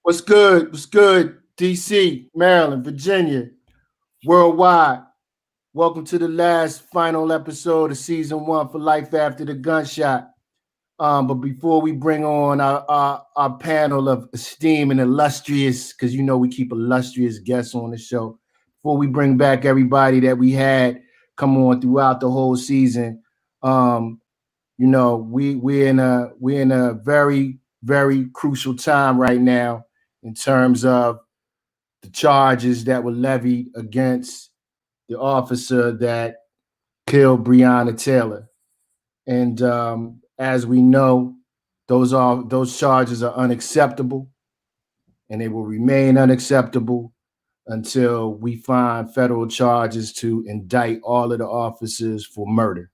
What's good? What's good? DC, Maryland, Virginia, worldwide. Welcome to the last final episode of season one for Life After the Gunshot. But before we bring on our panel of esteemed and illustrious, because you know we keep illustrious guests on the show, before we bring back everybody that we had come on throughout the whole season, we're in a very, very crucial time right now in terms of the charges that were levied against the officer that killed Breonna Taylor. And as we know, those charges are unacceptable, and they will remain unacceptable until we find federal charges to indict all of the officers for murder.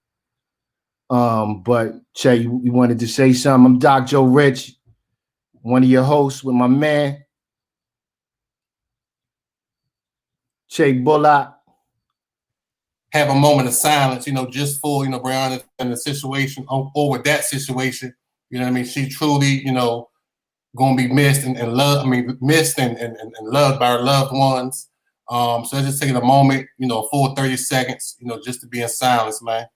But Che, you wanted to say something? I'm Doc Joe Rich, one of your hosts with my man Che Bullock. Have a moment of silence, just for, Breonna and the situation, or with that situation, what I mean? She truly, going to be missed and loved, missed and loved by her loved ones. So let's just take a moment, full 30 seconds, just to be in silence, man.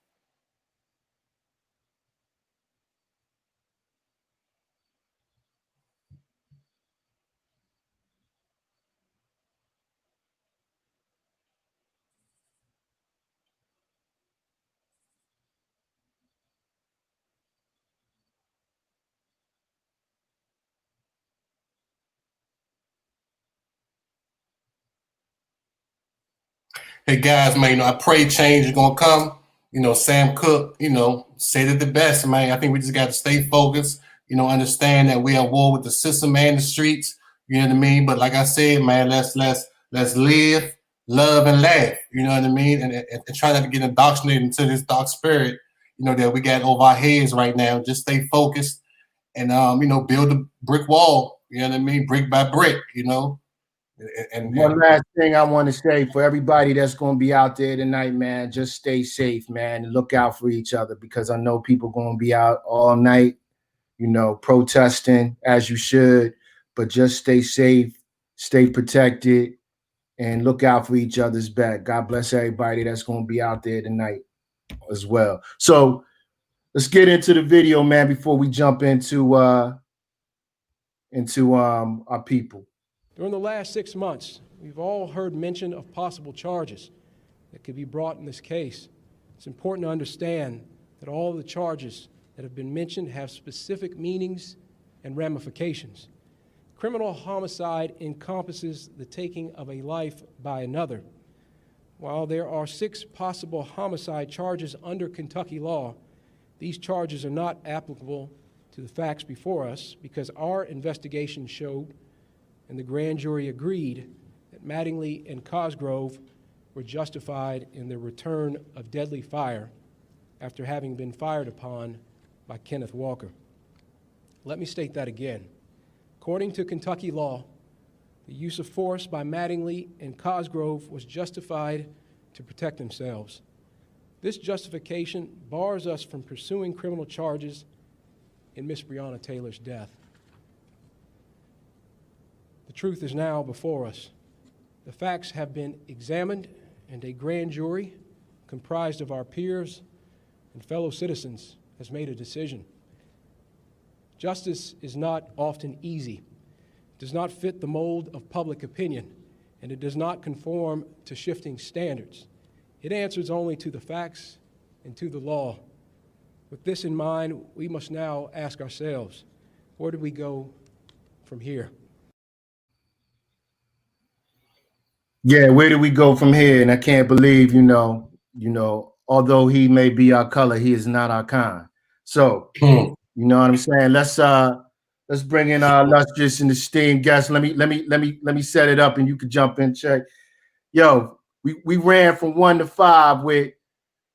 Hey guys, man, I pray change is gonna come. Sam Cooke, said it the best, man. I think we just got to stay focused. Understand that we are at war with the system and the streets. You know what I mean? But like I said, man, let's live, love, and laugh. You know what I mean? And try not to get indoctrinated into this dark spirit, that we got over our heads right now. Just stay focused and build a brick wall. You know what I mean? Brick by brick. And one last thing I want to say for everybody that's going to be out there tonight, man, just stay safe, man, and look out for each other, because I know people going to be out all night, protesting as you should, but just stay safe, stay protected, and look out for each other's back. God bless everybody that's going to be out there tonight as well. So let's get into the video, man, before we jump into our people. During the last 6 months, we've all heard mention of possible charges that could be brought in this case. It's important to understand that all of the charges that have been mentioned have specific meanings and ramifications. Criminal homicide encompasses the taking of a life by another. While there are 6 possible homicide charges under Kentucky law, these charges are not applicable to the facts before us because our investigation showed and the grand jury agreed that Mattingly and Cosgrove were justified in the return of deadly fire after having been fired upon by Kenneth Walker. Let me state that again. According to Kentucky law, the use of force by Mattingly and Cosgrove was justified to protect themselves. This justification bars us from pursuing criminal charges in Miss Breonna Taylor's death. The truth is now before us. The facts have been examined, and a grand jury comprised of our peers and fellow citizens has made a decision. Justice is not often easy. It does not fit the mold of public opinion, and it does not conform to shifting standards. It answers only to the facts and to the law. With this in mind, we must now ask ourselves, where do we go from here? Yeah, where do we go from here? And I can't believe, although he may be our color, he is not our kind. So, you know what I'm saying? Let's bring in our illustrious and esteemed guests. Let me set it up, and you can jump in, check. Yo, we ran from 1 to 5 with,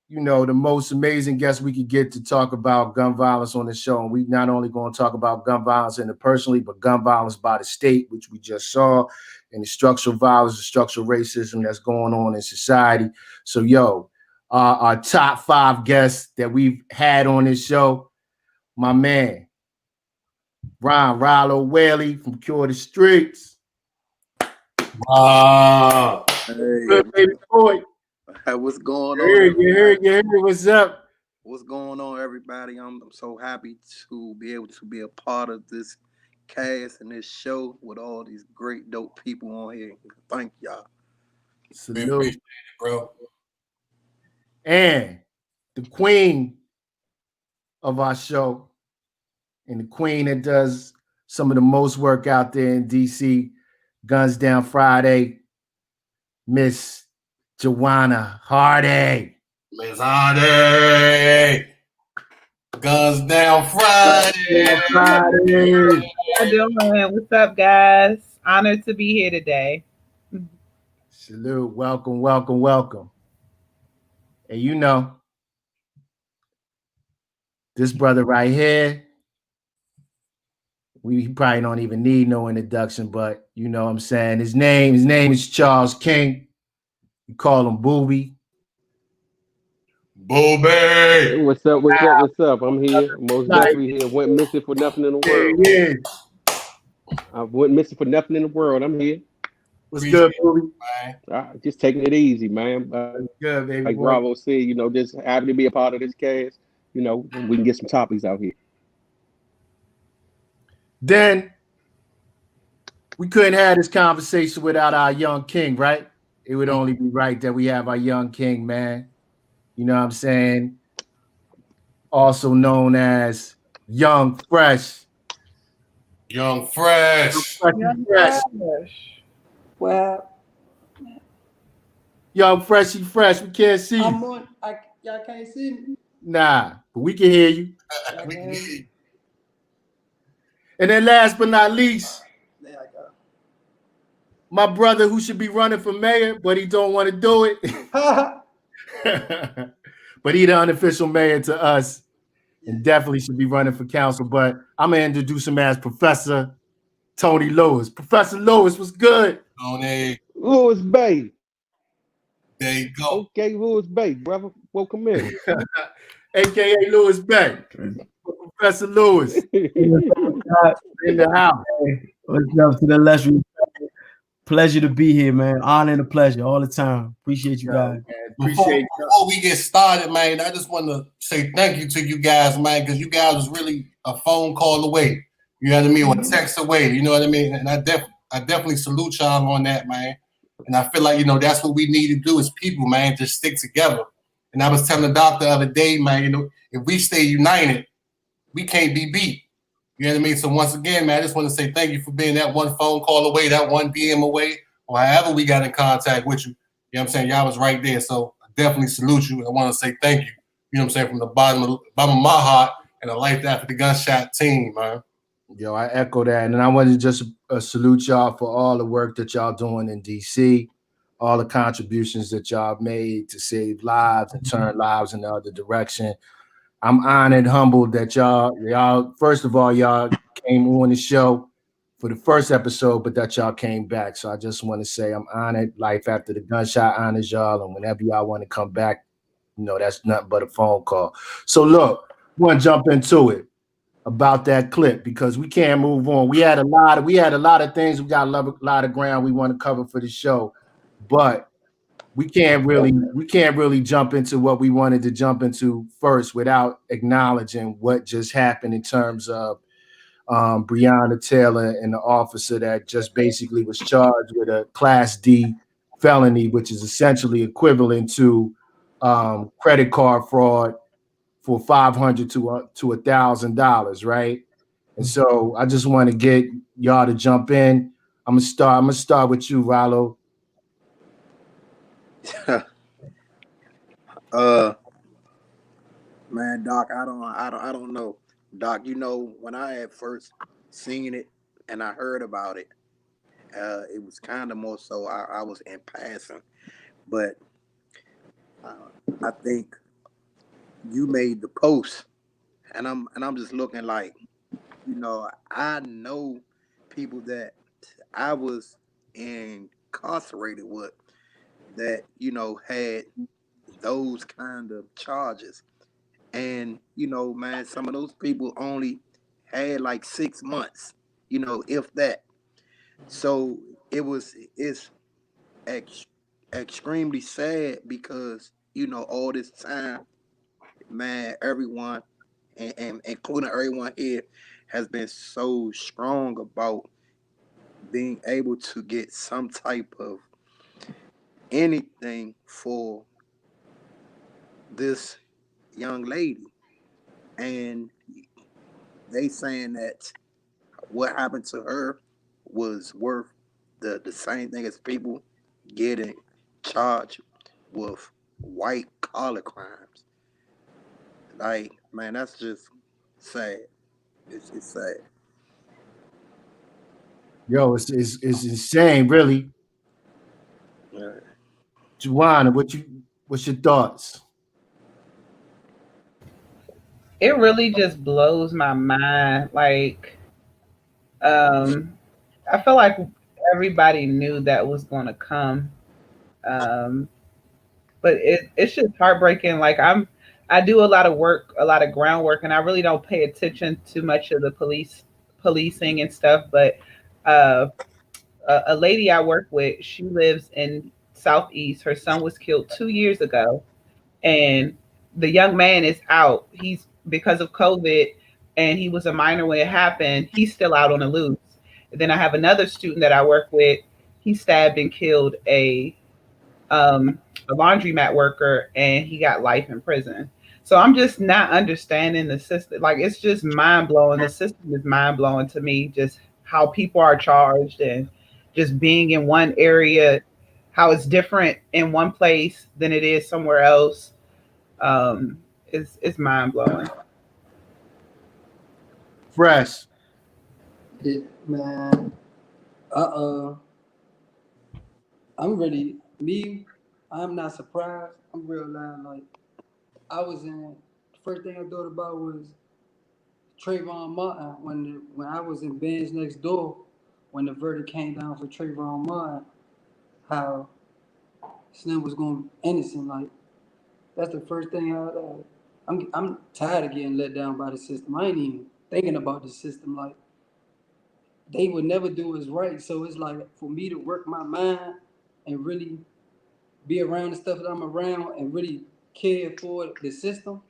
the most amazing guests we could get to talk about gun violence on the show. And we not only going to talk about gun violence interpersonally, but gun violence by the state, which we just saw, and the structural violence, the structural racism that's going on in society. So, our top 5 guests that we've had on this show, my man, Ron Rollo Whaley from Cure the Streets. Hey, Good baby boy. what's going You on? heard, what's up? What's going on, everybody? I'm so happy to be able to be a part of this cast and this show with all these great, dope people on here. Thank y'all. We Salute. appreciate it, bro. And the queen of our show, and the queen that does some of the most work out there in DC, Guns Down Friday, Miss Joanna Hardy. Miss Hardy. Guns Down Friday. How you doing? What's up, guys? Honored to be here today. Salute. Welcome, welcome, welcome. And you know, this brother right here, we probably don't even need no introduction, but you know what I'm saying? His name is Charles King. You call him Booby. Booby. What's up? What's up? What's up? I'm here. Most definitely here. Went missing for nothing in the world. Yeah. I went missing for nothing in the world. I'm here. What's good, Booby? Just taking it easy, man. Good, baby. Like boy. Bravo said, you know, just happy to be a part of this cast. You know, we can get some topics out here. Then we couldn't have this conversation without our young king, right? It would only be right that we have our young king, man. You know what I'm saying? Also known as Young Fresh. Young Fresh. Well, Young Freshy Fresh. We can't see you. I'm on. Y'all can't see me. Nah, but we can hear you. We can hear you. And then last but not least, There I go. my brother who should be running for mayor, but he don't want to do it. But he the unofficial mayor to us and definitely should be running for council. But I'm going to introduce him as Professor Tony Lewis. Professor Lewis, what's good? Tony. Lewis Bay. There you go. Okay, Lewis Bay, brother. Welcome in. AKA Lewis Bay. Professor Lewis in the house. What's up to the illustrious? Pleasure to be here, man. Honor and a pleasure all the time. Appreciate you guys. Before we get started, man, I just want to say thank you to you guys, man, because you guys was really a phone call away. You know what I mean? Or a text away. You know what I mean? And I definitely salute y'all on that, man. And I feel like, you know, that's what we need to do as people, man, just stick together. And I was telling the doctor the other day, man, you know, if we stay united, we can't be beat. You know what I mean? So once again, man, I just want to say thank you for being that one phone call away, that one DM away, or however we got in contact with you. You know what I'm saying? Y'all was right there. So I definitely salute you. I want to say thank you. You know what I'm saying? From the bottom of my heart and the Life After the Gunshot team, man. Yo, I echo that. And I want to just salute y'all for all the work that y'all doing in DC, all the contributions that y'all made to save lives and turn lives in the other direction. I'm honored, humbled that y'all, first of all, y'all came on the show for the first episode, but that y'all came back. So I just want to say I'm honored. Life After the Gunshot honors y'all. And whenever y'all want to come back, you know, that's nothing but a phone call. So look, we want to jump into it about that clip because we can't move on. We had a lot of things. We got a lot of ground we want to cover for the show, but we can't really jump into what we wanted to jump into first without acknowledging what just happened in terms of Breonna Taylor and the officer that just basically was charged with a Class D felony, which is essentially equivalent to credit card fraud for $500 to $1,000, right? And so I just want to get y'all to jump in. I'm gonna start with you, Rollo. Man, Doc, I don't know. Doc, you know, when I had first seen it and I heard about it, it was kind of more so I was in passing. But I think you made the post, and I'm just looking like, you know, I know people that I was incarcerated with that, you know, had those kind of charges. And, you know, man, some of those people only had like 6 months, you know, if that. So it's extremely sad because, you know, all this time, man, everyone and including everyone here has been so strong about being able to get some type of anything for this young lady. And they saying that what happened to her was worth the same thing as people getting charged with white collar crimes. Like, man, that's just sad. It's sad. Yo, it's insane, really. Yeah. Juwan, what's your thoughts? It really just blows my mind. Like, I feel like everybody knew that was going to come. But it's just heartbreaking. Like, I do a lot of work, a lot of groundwork, and I really don't pay attention to much of the policing and stuff. But a lady I work with, she lives in Southeast. Her son was killed 2 years ago, and the young man is out. He's because of COVID, and he was a minor when it happened. He's still out on the loose. And then I have another student that I work with. He stabbed and killed a laundromat worker, and he got life in prison. So I'm just not understanding the system. Like, it's just mind blowing. The system is mind blowing to me. Just how people are charged, and just being in one area, how it's different in one place than it is somewhere else. It's mind blowing. Fresh. Yeah, man. I'm ready. I'm not surprised. I'm real loud. Like, the first thing I thought about was Trayvon Martin when I was in Ben's Next Door, when the verdict came down for Trayvon Martin, how Slim was going innocent. Like, that's the first thing I'm tired of getting let down by the system. I ain't even thinking about the system. Like, they would never do us right. So it's like, for me to work my mind and really be around the stuff that I'm around and really care for the system,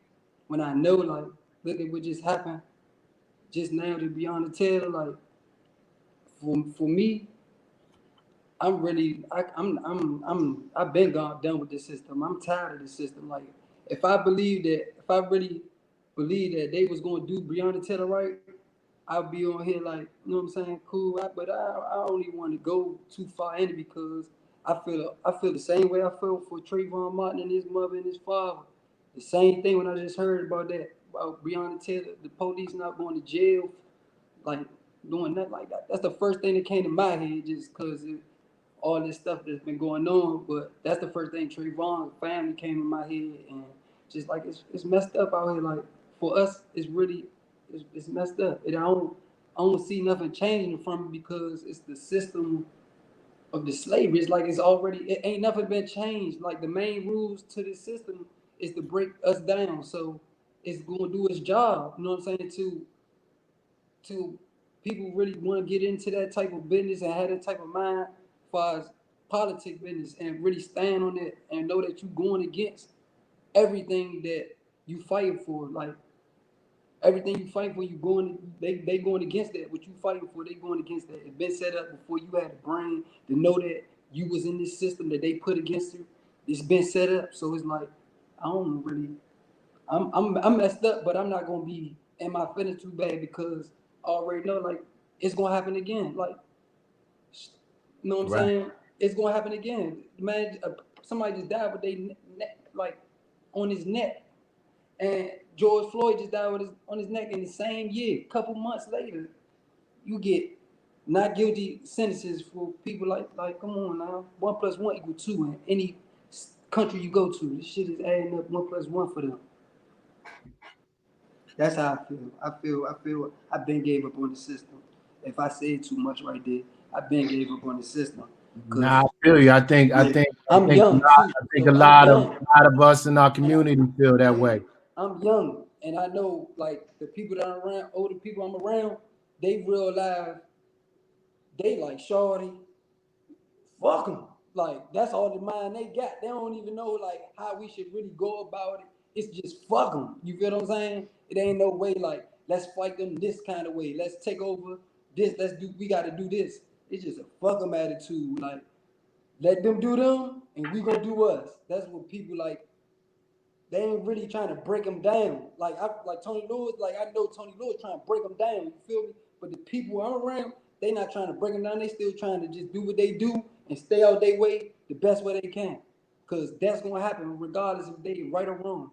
when I know, like, look at what just happened just now to Breonna Taylor. Like, for me, I've been done with the system. I'm tired of the system. Like, if I really believe that they was going to do Breonna Taylor right, I'll be on here like, you know what I'm saying, cool. But I don't even want to go too far in it, because I feel the same way I felt for Trayvon Martin and his mother and his father. The same thing when I just heard about Breonna Taylor, the police not going to jail, like, doing nothing like that. That's the first thing that came to my head, just because all this stuff that's been going on. But that's the first thing, Trayvon's family, came in my head, and just like, it's messed up out here. Like, for us, it's really it's messed up. And I don't see nothing changing from it, because it's the system of the slavery. It's like it ain't nothing been changed. Like, the main rules to this system is to break us down. So it's going to do its job. You know what I'm saying? To people really want to get into that type of business and have that type of mind as far as politic business, and really stand on it and know that you're going against everything that you fighting for. Like, everything you fight for, they going against that. What you fighting for, they going against that. It's been set up before you had the brain to know that you was in this system that they put against you. It's been set up. So it's like, I don't really, I'm messed up, but I'm not gonna be in my feelings too bad, because I already know, like, it's gonna happen again. Like, you know what I'm saying? It's gonna happen again. Man, somebody just died with their neck, like, on his neck. And George Floyd just died on his neck in the same year. A couple months later, you get not guilty sentences for people like come on now. 1 + 1 = 2 in any country you go to. This shit is adding up 1 + 1 for them. That's how I feel. I feel I've been gave up on the system. If I say too much right there, I've been gave up on the system. Nah, I feel you. I think I'm young. I think a lot of us in our community feel that way. I'm young. And I know like the people that I'm around, older people I'm around, they real life, they like shorty, fuck them. Like that's all the mind they got. They don't even know like how we should really go about it. It's just fuck them. You feel what I'm saying? It ain't no way like let's fight them this kind of way. Let's take over this. Let's do. We got to do this. It's just a fuck them attitude. Like let them do them, and we gonna do us. That's what people like. They ain't really trying to break them down. Like Tony Lewis, like I know Tony Lewis trying to break them down. You feel me? But the people I'm around, they not trying to break them down. They still trying to just do what they do and stay out their way the best way they can. Cause that's gonna happen regardless if they right or wrong.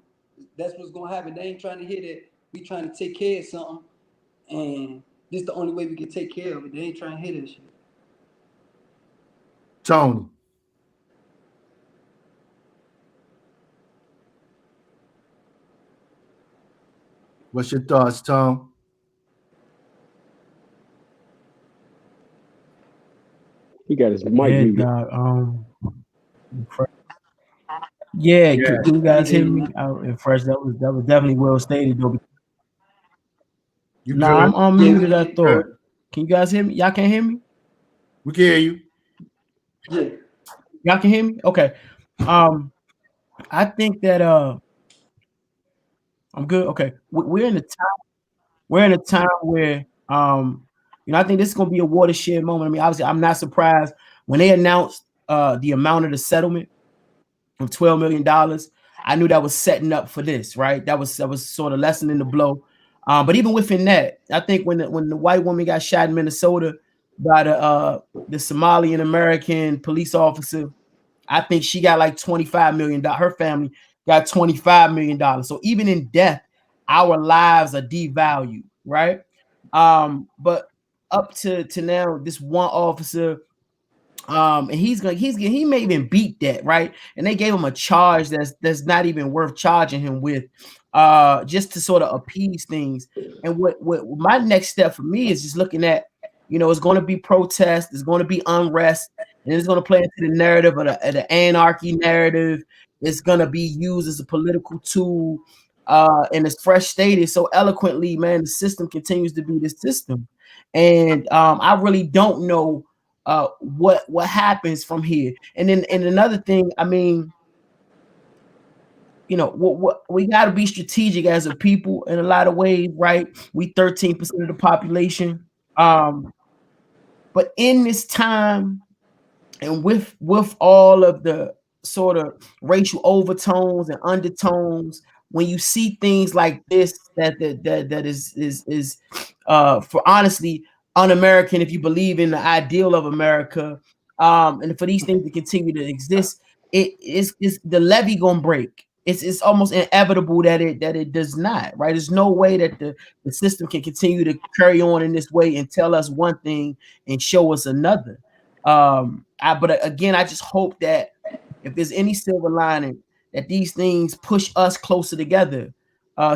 That's what's gonna happen. They ain't trying to hear that we trying to take care of something, and this the only way we can take care of it. They ain't trying to hear that shit. Tony. What's your thoughts, Tom? He got his mic Yeah, muted. dog. Yeah, can you guys hear me out in fresh? That was definitely well stated though. You Nah, good? I'm unmuted. I Good. thought. Can you guys hear me? Y'all can't hear me? We can hear you. Yeah. Y'all can hear me? Okay. I think that I'm good. Okay. We're in a time where I think this is gonna be a watershed moment. I mean, obviously, I'm not surprised when they announced the amount of the settlement of $12 million. I knew that was setting up for this, right? That was sort of lessening the blow. But even within that, I think when the white woman got shot in Minnesota by the Somalian American police officer, I think she got like $25 million. Her family got $25 million. So even in death, our lives are devalued, right? But up to now, this one officer, and he may even beat that, right? And they gave him a charge that's not even worth charging him with, just to sort of appease things. And what my next step for me is just looking at, it's going to be protest, there's going to be unrest, and it's going to play into the narrative of the anarchy narrative. It's going to be used as a political tool, and it's fresh stated so eloquently, man. The system continues to be the system, and I really don't know what happens from here. And another thing, I mean, what we got to be strategic as a people in a lot of ways, right? We 13% of the population, but in this time and with all of the sort of racial overtones and undertones, when you see things like this that is for honestly un-American, if you believe in the ideal of America, and for these things to continue to exist, it's the levee gonna break. It's almost inevitable that it does not, right? There's no way that the system can continue to carry on in this way and tell us one thing and show us another. But again, I just hope that if there's any silver lining, that these things push us closer together.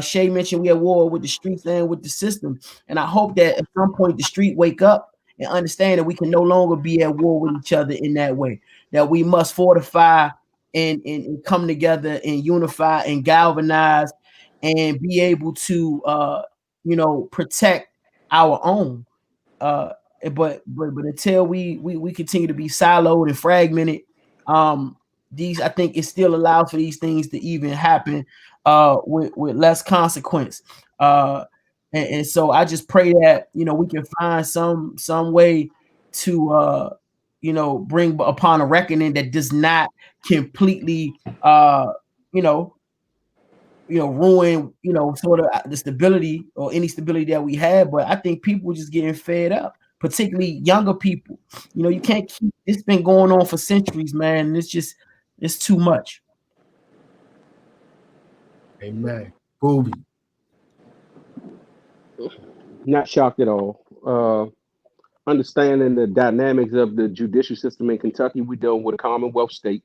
Shay mentioned we at war with the streets and with the system, and I hope that at some point the street wake up and understand that we can no longer be at war with each other in that way. That we must fortify and come together and unify and galvanize and be able to protect our own. But until we continue to be siloed and fragmented, I think it still allows for these things to even happen with less consequence. And so I just pray that we can find some way to bring upon a reckoning that does not completely ruin sort of the stability or any stability that we have. But I think people are just getting fed up, particularly younger people. You can't keep it's been going on for centuries, man. It's too much. Amen. Booby. Not shocked at all. Understanding the dynamics of the judicial system in Kentucky, we're dealing with a Commonwealth state.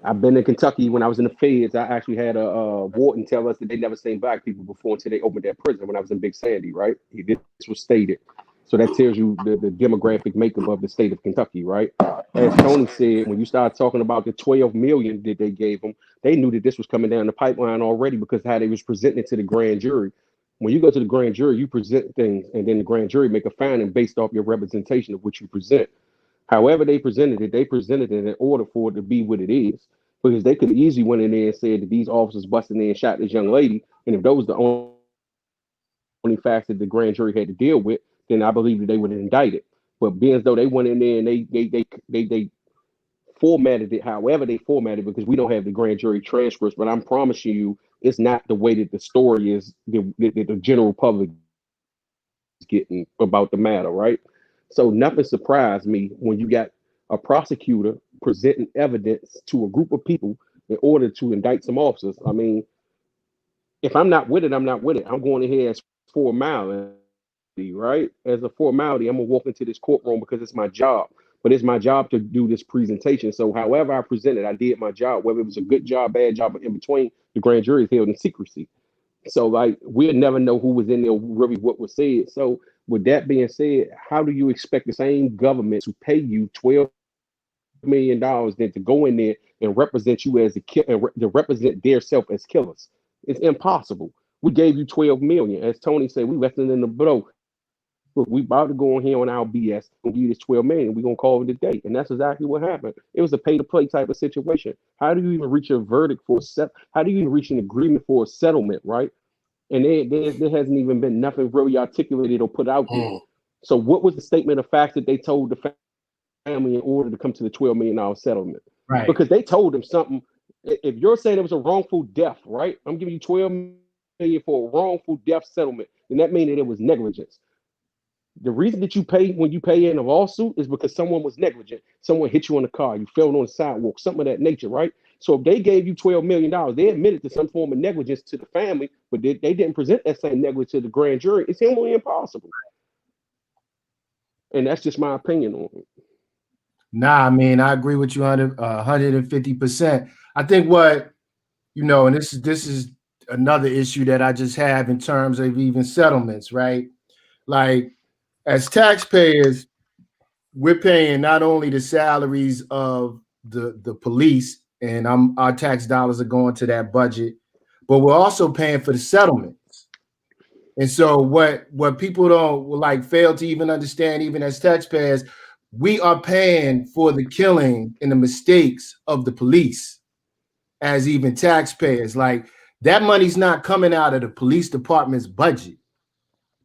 I've been in Kentucky when I was in the feds. I actually had a warden tell us that they never seen black people before until they opened their prison when I was in Big Sandy, right? This was stated. So that tells you the demographic makeup of the state of Kentucky, right? As Tony said, when you start talking about the 12 million that they gave them, they knew that this was coming down the pipeline already because how they was presenting it to the grand jury. When you go to the grand jury, you present things, and then the grand jury make a finding based off your representation of what you present. However they presented it in order for it to be what it is. Because they could easily went in there and said that these officers busted in and shot this young lady, and if those were the only facts that the grand jury had to deal with, then I believe that they would have indicted. But being as though they went in there and they formatted it however they formatted it, because we don't have the grand jury transcripts, but I'm promising you it's not the way that the story is that the general public is getting about the matter, right? So nothing surprised me when you got a prosecutor presenting evidence to a group of people in order to indict some officers. I mean, if I'm not with it, I'm not with it. I'm going ahead as formality, right? As a formality, I'm gonna walk into this courtroom because it's my job. But it's my job to do this presentation. So however I presented, I did my job. Whether it was a good job, bad job, or in between, the grand jury is held in secrecy. So like we'll never know who was in there, really what was said. So with that being said, how do you expect the same government to pay you $12 million then to go in there and represent you as to represent their self as killers? It's impossible. We gave you 12 million. As Tony said, we left it in the blow. Look, we about to go on here on our BS and give you this 12 million. We're gonna call it a day. And that's exactly what happened. It was a pay to play type of situation. How do you even reach a verdict for how do you even reach an agreement for a settlement, right? And there hasn't even been nothing really articulated or put out there. So what was the statement of facts that they told the family in order to come to the $12 million settlement? Right. Because they told them something. If you're saying it was a wrongful death, right? I'm giving you 12 million for a wrongful death settlement, then that means that it was negligence. The reason that you pay when you pay in a lawsuit is because someone was negligent. Someone hit you on the car, you fell on the sidewalk, something of that nature, right? So if they gave you $12 million, they admitted to some form of negligence to the family, but they didn't present that same negligence to the grand jury. It's simply impossible. And that's just my opinion on it. Nah, I mean, I agree with you 150%. I think what, and this is another issue that I just have in terms of even settlements, right? Like, as taxpayers, we're paying not only the salaries of the police, and our tax dollars are going to that budget, but we're also paying for the settlements. And so what people don't fail to even understand, even as taxpayers, we are paying for the killing and the mistakes of the police as even taxpayers. Like, that money's not coming out of the police department's budget.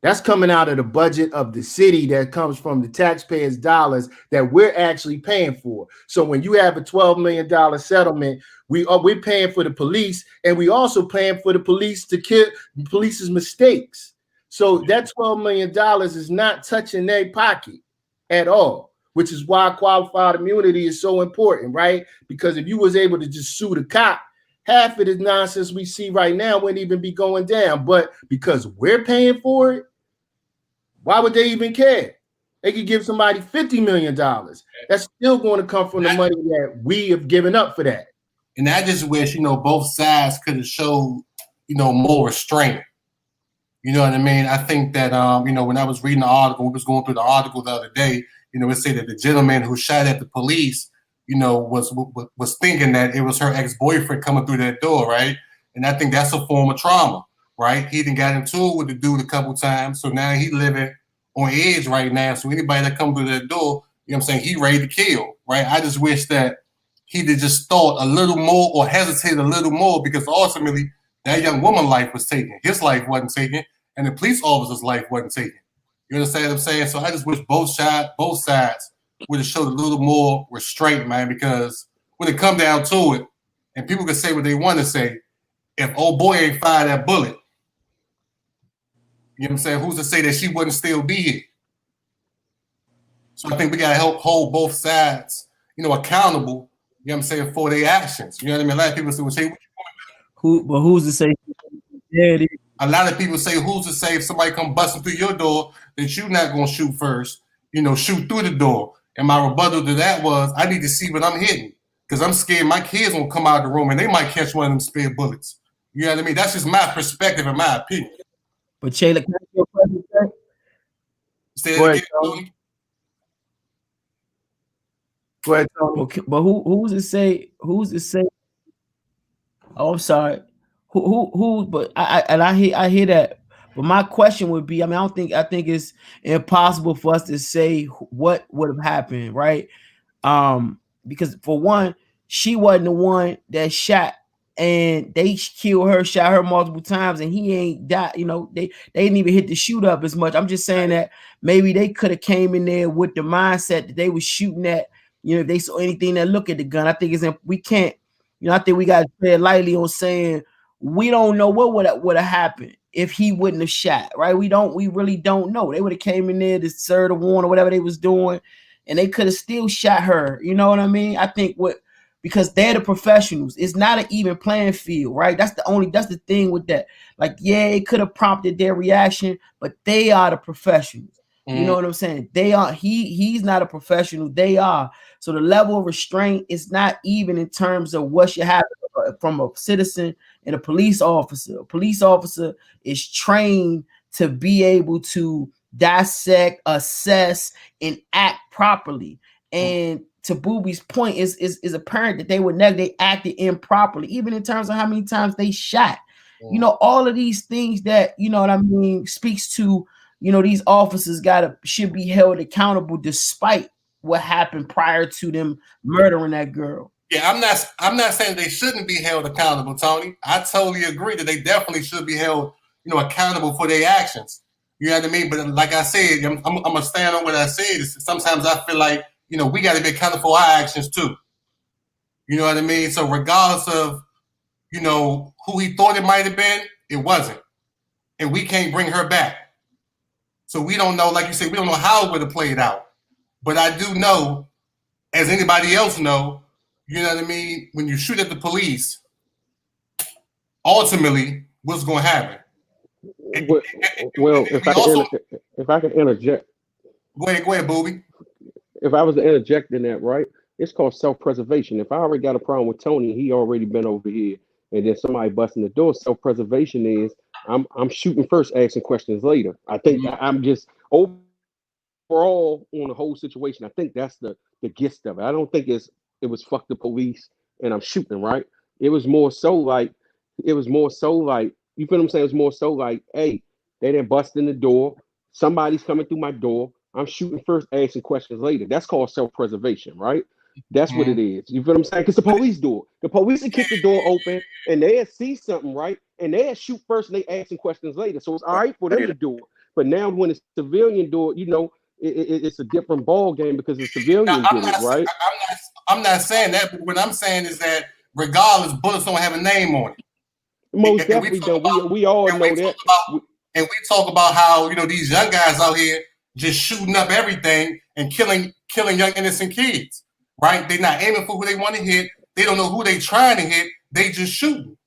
That's coming out of the budget of the city that comes from the taxpayers' dollars that we're actually paying for. So when you have a $12 million settlement, we're paying for the police, and we also paying for the police to kill police's mistakes. So that $12 million is not touching their pocket at all, which is why qualified immunity is so important, right? Because if you was able to just sue the cop, half of the nonsense we see right now wouldn't even be going down. But because we're paying for it, why would they even care? They could give somebody $50 million. That's still going to come from the money that we have given up for that. And I just wish, both sides could have showed, more restraint. You know what I mean? I think that, when I was reading the article, we was going through the article the other day, it said that the gentleman who shot at the police, was thinking that it was her ex-boyfriend coming through that door, right? And I think that's a form of trauma, right? He done got into it with the dude a couple times, so now he living on edge right now. So anybody that comes through that door, he ready to kill, right? I just wish that he'd have just thought a little more or hesitated a little more, because ultimately that young woman's life was taken. His life wasn't taken, and the police officer's life wasn't taken. You understand what I'm saying? So I just wish both sides would have showed a little more restraint, man, because when it come down to it, and people can say what they want to say, if old boy ain't fired that bullet, you know what I'm saying, who's to say that she wouldn't still be here? So I think we got to help hold both sides, accountable, you know what I'm saying, for their actions. You know what I mean? A lot of people say, who's to say? A lot of people say, who's to say if somebody come busting through your door that you're not going to shoot first, shoot through the door. And my rebuttal to that was, I need to see what I'm hitting, because I'm scared my kids won't come out of the room and they might catch one of them spare bullets. You know what I mean? That's just my perspective and my opinion. But Shayla, can I ask you a question? Say Say Go it ahead, again, Tony. Tony. Go ahead, Tony. Okay, but who's to say? Who's to say? Oh, I'm sorry. Who? But I hear that. But my question would be, I mean, I think it's impossible for us to say what would have happened, right? Because for one, she wasn't the one that shot, and they killed her, shot her multiple times, and he ain't died. You know, they didn't even hit the shoot up as much. I'm just saying that maybe they could have came in there with the mindset that they was shooting at. You know, if they saw anything that look at the gun, I think we can't. You know, I think we got to tread lightly on saying we don't know what would have happened if he wouldn't have shot. Right? We really don't know. They would have came in there to serve the warrant or whatever they was doing, and they could have still shot her. You know what I mean? I think because they're the professionals. It's not an even playing field, right? That's the thing with that. Like, yeah, it could have prompted their reaction, but they are the professionals. You know what I'm saying? They are. He's not a professional. They are. So the level of restraint is not even in terms of what should happen from a citizen and a police officer. A police officer is trained to be able to dissect, assess, and act properly. And to Booby's point, is apparent that they acted improperly, even in terms of how many times they shot. You know, all of these things that, you know what I mean, speaks to, you know, these officers should be held accountable despite what happened prior to them murdering that girl. Yeah, I'm not saying they shouldn't be held accountable, Tony. I totally agree that they definitely should be held, you know, accountable for their actions. You know what I mean? But like I said, I'm gonna stand on what I said. Sometimes I feel like, you know, we got to be accountable for our actions too. You know what I mean? So regardless of, you know, who he thought it might have been, it wasn't, and we can't bring her back. So we don't know, like you said, we don't know how it would have played out. But I do know, as anybody else know, you know what I mean, when you shoot at the police, ultimately, what's going to happen? Well, if I can interject. Go ahead, Booby. If I was to interject in that, right, it's called self-preservation. If I already got a problem with Tony, he already been over here, and then somebody busting the door. Self-preservation is I'm shooting first, asking questions later. I think I'm just overall on the whole situation. I think that's the gist of it. I don't think it was fuck the police and I'm shooting, right? It was more so like, you feel what I'm saying? It was more so like, hey, they didn't bust in the door. Somebody's coming through my door. I'm shooting first, asking questions later. That's called self-preservation, right? That's what it is. You feel what I'm saying? Because the police do it. The police will kick the door open and they'll see something, right? And they'll shoot first and they asking questions later. So it's all right for them to do it. But now when it's civilian do it, you know, it's a different ball game because the civilian did it, right? I'm not saying that, but what I'm saying is that regardless, bullets don't have a name on it. Most definitely don't. We all know that. And we talk about how, you know, these young guys out here just shooting up everything and killing young innocent kids, right? They're not aiming for who they want to hit. They don't know who they trying to hit. They just shooting.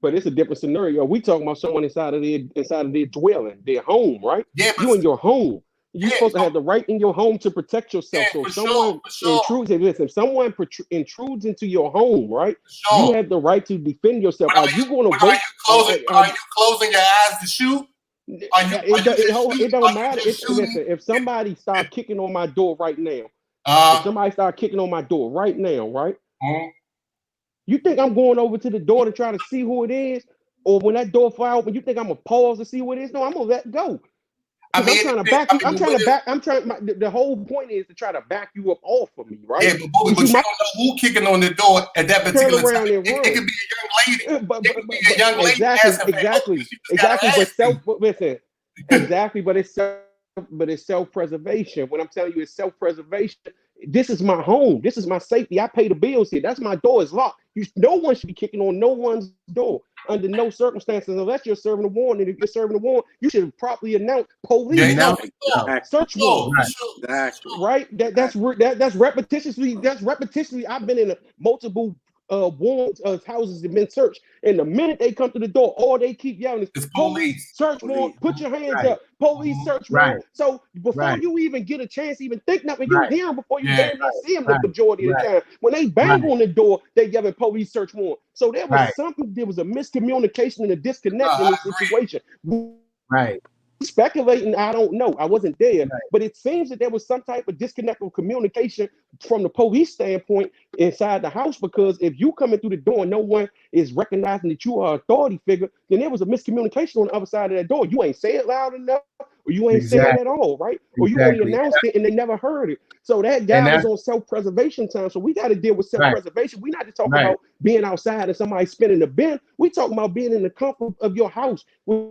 But it's a different scenario. We talking about someone inside of their dwelling, their home, right? Yeah, you in your home. You're supposed to have the right in your home to protect yourself. So if someone intrudes into your home, right? You have the right to defend yourself. Are you going to wait? Are you closing your eyes to shoot? It don't matter. Listen, if somebody start kicking on my door right now, right? You think I'm going over to the door to try to see who it is? Or when that door fly open, you think I'm gonna pause to see what it is? No, I'm gonna let go. The whole point is to try to back you up off of me, right? Yeah, but you don't know who kicking on the door at that particular time. It could be a young lady. It could be a young lady. Exactly. But it's self-preservation. When I'm telling you it's self-preservation, this is my home. This is my safety. I pay the bills here. That's my door is locked. No one should be kicking on no one's door under no circumstances unless you're serving a warrant. And if you're serving a warrant, you should properly announce police. Search warrant. Right? That's repetitiously. That's repetitiously. I've been in multiple warrants houses have been searched, and the minute they come to the door, all they keep yelling is police search warrant. Put your hands up. Police search warrant. So before you even get a chance to even think nothing, you hear them before you damn near see them the majority of the time. When they bang on the door, they yelling police search warrant. So there was something. There was a miscommunication and a disconnect in this situation. Right. speculating, I don't know. I wasn't there, but it seems that there was some type of disconnect of communication from the police standpoint inside the house, because if you coming through the door and no one is recognizing that you are an authority figure, then there was a miscommunication on the other side of that door. You ain't say it loud enough, or you ain't say it at all, right? Or you only announced it and they never heard it. So that guy was on self-preservation time. So we got to deal with self-preservation. We're not just talking about being outside and somebody spinning the bin. We talking about being in the comfort of your house with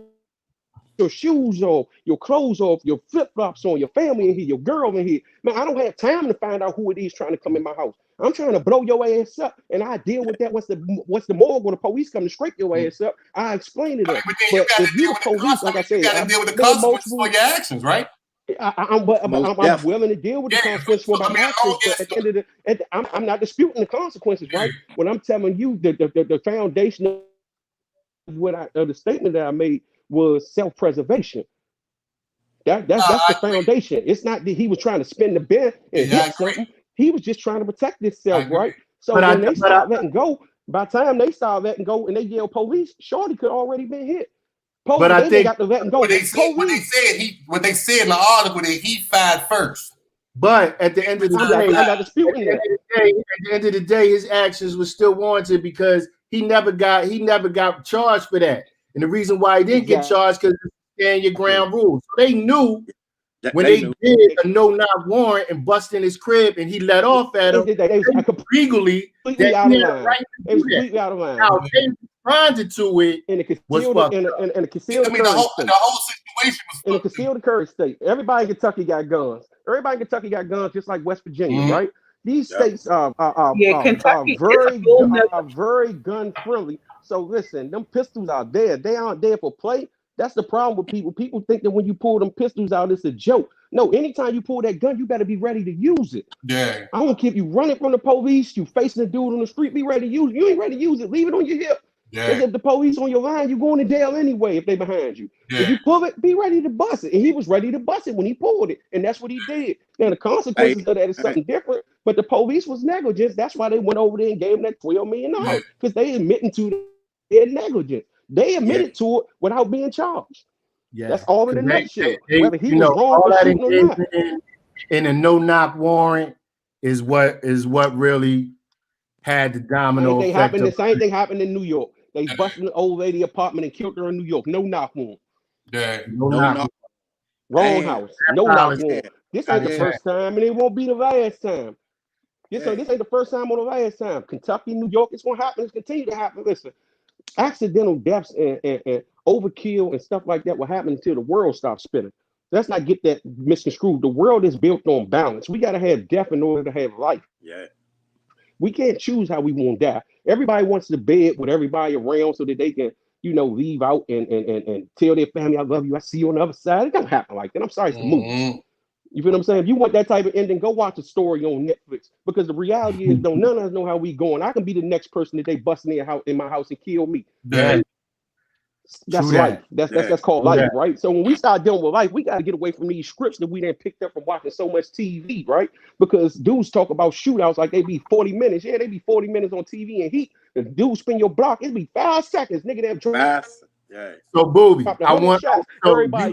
your shoes off, your clothes off, your flip-flops on, your family in here, your girl in here. Man, I don't have time to find out who it is trying to come in my house. I'm trying to blow your ass up, and I deal with that. Once the morgue or the police come to scrape your ass up, I explain it up. But if you the police, like I said, you got to deal with the consequences for your actions, right? I'm willing to deal with the consequences for my actions, but at the end of the, I'm not disputing the consequences, right? When I'm telling you the foundation of the statement that I made was self-preservation. That's the foundation. It's not that he was trying to spin the bin and hit something. He was just trying to protect himself, right? So when they start letting go, by the time they start letting go and they yell police, Shorty could already been hit. But I think got to let him go. What they said in the article that he fired first. But at the end of the day, at the end of the day, his actions were still warranted because he never got charged for that. And the reason why he didn't get charged because stand your ground rules. So they knew when they did a no-knock warrant and bust in his crib and he let off at him, legally completely out of line. It was completely out of line. Now they responded to it in a concealed carry state. The whole situation was in a concealed carry state. Everybody in Kentucky got guns. Everybody in Kentucky got guns, just like West Virginia, right? These states are very gun friendly. So listen, them pistols out there, they aren't there for play. That's the problem with people. People think that when you pull them pistols out, it's a joke. No, anytime you pull that gun, you better be ready to use it. Yeah. I don't care if you running from the police, you facing a dude on the street, be ready to use it. You ain't ready to use it, leave it on your hip. Yeah. Because if the police on your line, you going to jail anyway if they behind you. Yeah. If you pull it, be ready to bust it. And he was ready to bust it when he pulled it. And that's what he did. Now the consequences of that is something different, but the police was negligent. That's why they went over there and gave him that $12 million. Because they admitting to their negligence. They admitted to it without being charged. Yeah. That's all in a nutshell. Whether he was wrong for shooting or not. In a no-knock warrant is what really had the domino effect. The same thing happened in New York. They busted an old lady apartment and killed her in New York. No knock warrant. Yeah. No knock. Wrong house. No knock warrant. This ain't the first time, and it won't be the last time. This ain't the first time or the last time. Kentucky, New York, it's gonna happen. It's continue to happen. Listen, accidental deaths and overkill and stuff like that will happen until the world stops spinning. Let's not get that misconstrued. The world is built on balance. We got to have death in order to have life. Yeah. We can't choose how we want to die. Everybody wants to bed with everybody around so that they can, leave out and tell their family, I love you, I see you on the other side. It don't happen like that. I'm sorry, it's the movie. You feel what I'm saying? If you want that type of ending, go watch a story on Netflix. Because the reality is, none of us know how we going. I can be the next person that they bust in my house and kill me. Yeah. That's life. That's called life, right? So when we start dealing with life, we got to get away from these scripts that we done picked up from watching so much TV, right? Because dudes talk about shootouts like they be 40 minutes. Yeah, they be 40 minutes on TV and heat. The dudes spin your block, it'd be 5 seconds. Nigga, they have fast. Yeah. So Booby, I want everybody.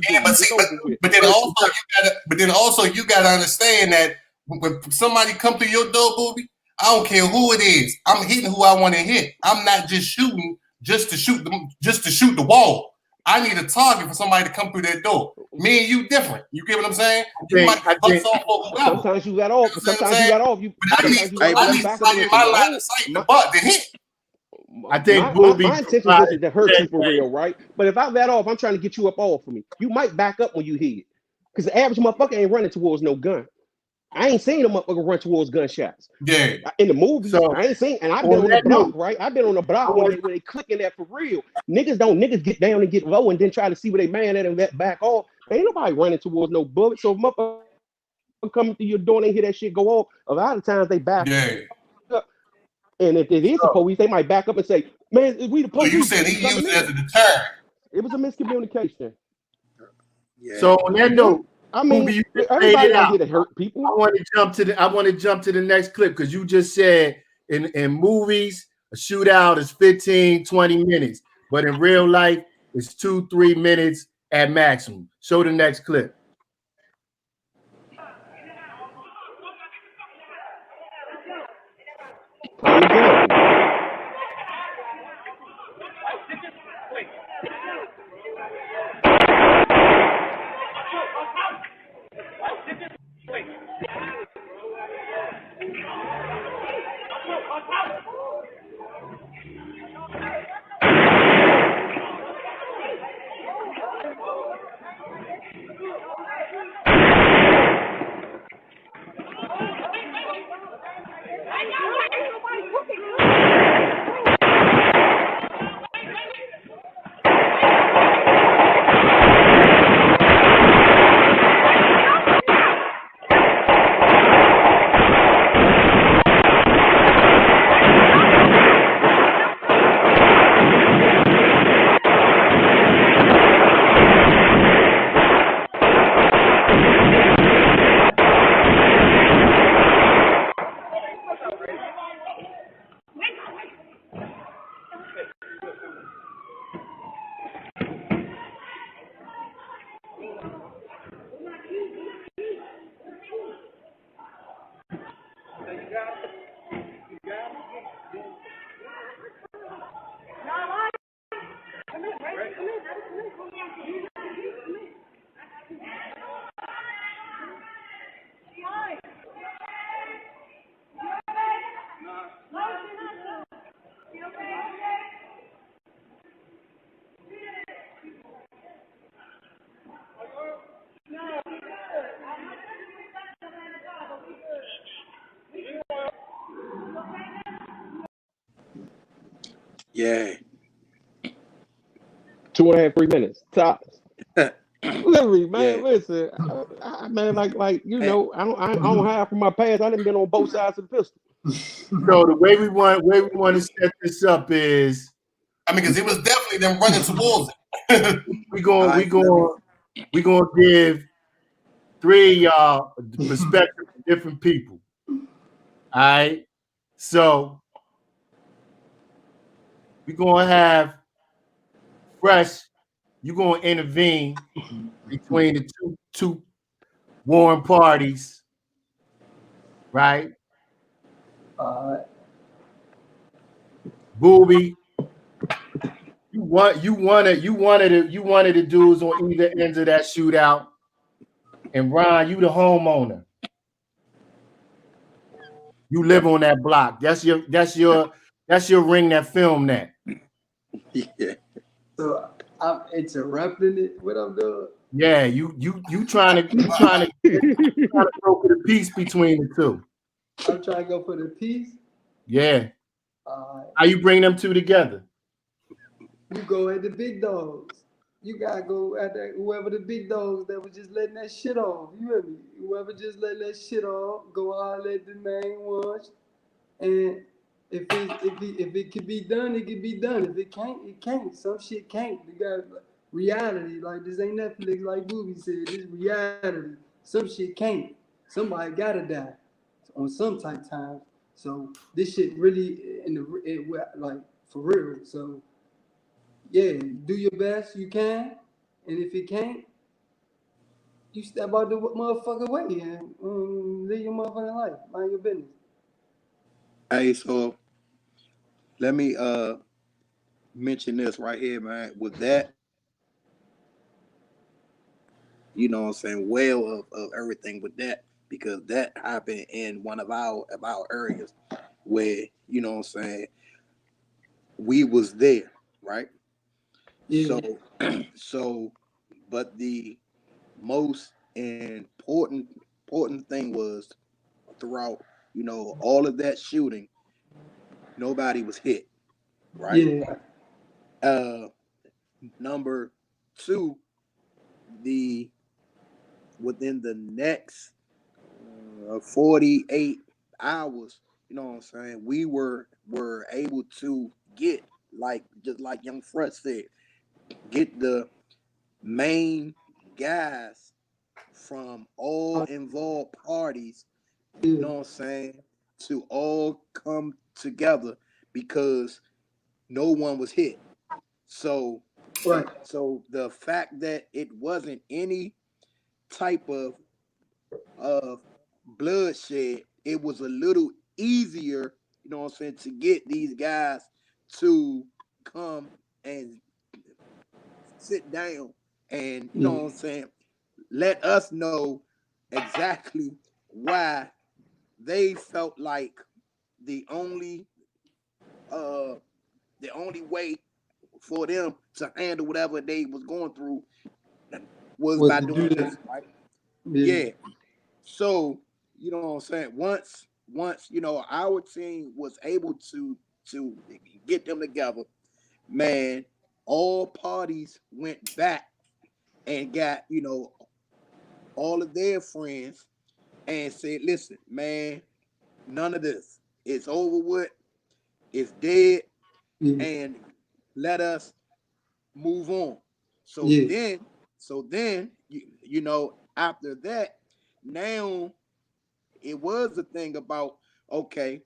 But then also you gotta understand that when somebody come through your door, Booby, I don't care who it is. I'm hitting who I want to hit. I'm not just shooting just to shoot the wall. I need a target for somebody to come through that door. Me and you different. You get what I'm saying? Sometimes you got off. Sometimes you got off. I need somebody in my line of sight to hit. I think my intention isn't to hurt you for real, right? But if I let off, I'm trying to get you up off of me. You might back up when you hit it. Because the average motherfucker ain't running towards no gun. I ain't seen a motherfucker run towards gunshots. Yeah. In the movies, so, I ain't seen, and I've been on the block, right? I've been on the block when they clicking that for real. Niggas get down and get low and then try to see where they man at and let back off. Ain't nobody running towards no bullet. So if motherfucker coming through your door and they hear that shit go off, a lot of times they back up. And if it is the police, they might back up and say, man, we the police. So you said he used it as a deterrent. It was a miscommunication. Yeah. So on that note, I mean, everybody don't get to hurt people. I want to jump to the next clip because you just said in movies a shootout is 15, 20 minutes, but in real life it's 2-3 minutes at maximum. Show the next clip. Prime example. Yeah. 2.5, 3 minutes tops. Literally, man. Yeah. Listen, man, like you know, I don't hide from my past. I done been on both sides of the pistol. So the way we want to set this up is, I mean, because it was definitely them running towards it. we gonna give three of y'all the perspective of different people. All right. So we're gonna have Fresh. You're gonna intervene between the two warring parties, right? Booby, you one of the dudes on either ends of that shootout, and Ron, you the homeowner. You live on that block. That's your ring that filmed that. Yeah. So I'm interrupting it. What I'm doing? Yeah, you trying to broker the peace between the two. I'm trying to go for the peace. Yeah. How you bring them two together? You go at the big dogs. You gotta go at that, whoever the big dogs that was just letting that shit off. You hear me? Whoever just let that shit off, go out at the main ones. And if it can be done, it can be done. If it can't, it can't. Some shit can't. You got reality. Like, this ain't Netflix, like Booby said. This reality. Some shit can't. Somebody gotta die on some type time. So this shit really like for real. So yeah, do your best you can, and if it can't, you step out the motherfucking way and live your motherfucking life. Mind your business. Hey, so let me mention this right here, man. With that, you know what I'm saying, well of everything with that, because that happened in one of our areas where, you know what I'm saying, we was there, right? Yeah. So but the most important thing was, throughout, you know, all of that shooting, nobody was hit, right? Yeah. Number two, within the next 48 hours, you know what I'm saying, we were able to get, like, just like Young Fresh said, get the main guys from all involved parties, you know what I'm saying, to all come together, because no one was hit. So Right. So the fact that it wasn't any type of bloodshed, it was a little easier, you know what I'm saying, to get these guys to come and sit down and, you know what I'm saying, let us know exactly why they felt like the only way for them to handle whatever they was going through was Was by to do doing this, that. right? Yeah. Yeah. So, you know what I'm saying? Once, you know, our team was able to get them together, man, all parties went back and got, you know, all of their friends and said, listen, man, none of this. It's over with, it's dead, Yeah. and let us move on. So Yeah. then, you know, after that, now it was a thing about, okay,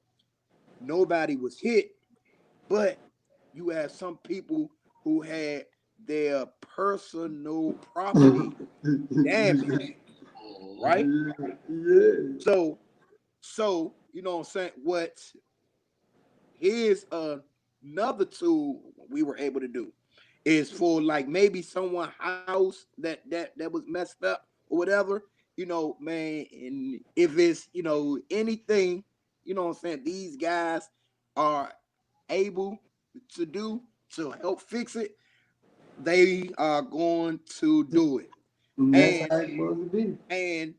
nobody was hit, but you had some people who had their personal property damaged, right? Yeah. So you know what I'm saying? What here's another tool we were able to do is for like maybe someone house that was messed up or whatever, you know, man, and if it's, you know, anything, you know what I'm saying, these guys are able to do to help fix it, they are going to do it. And that's And how it's supposed to be. and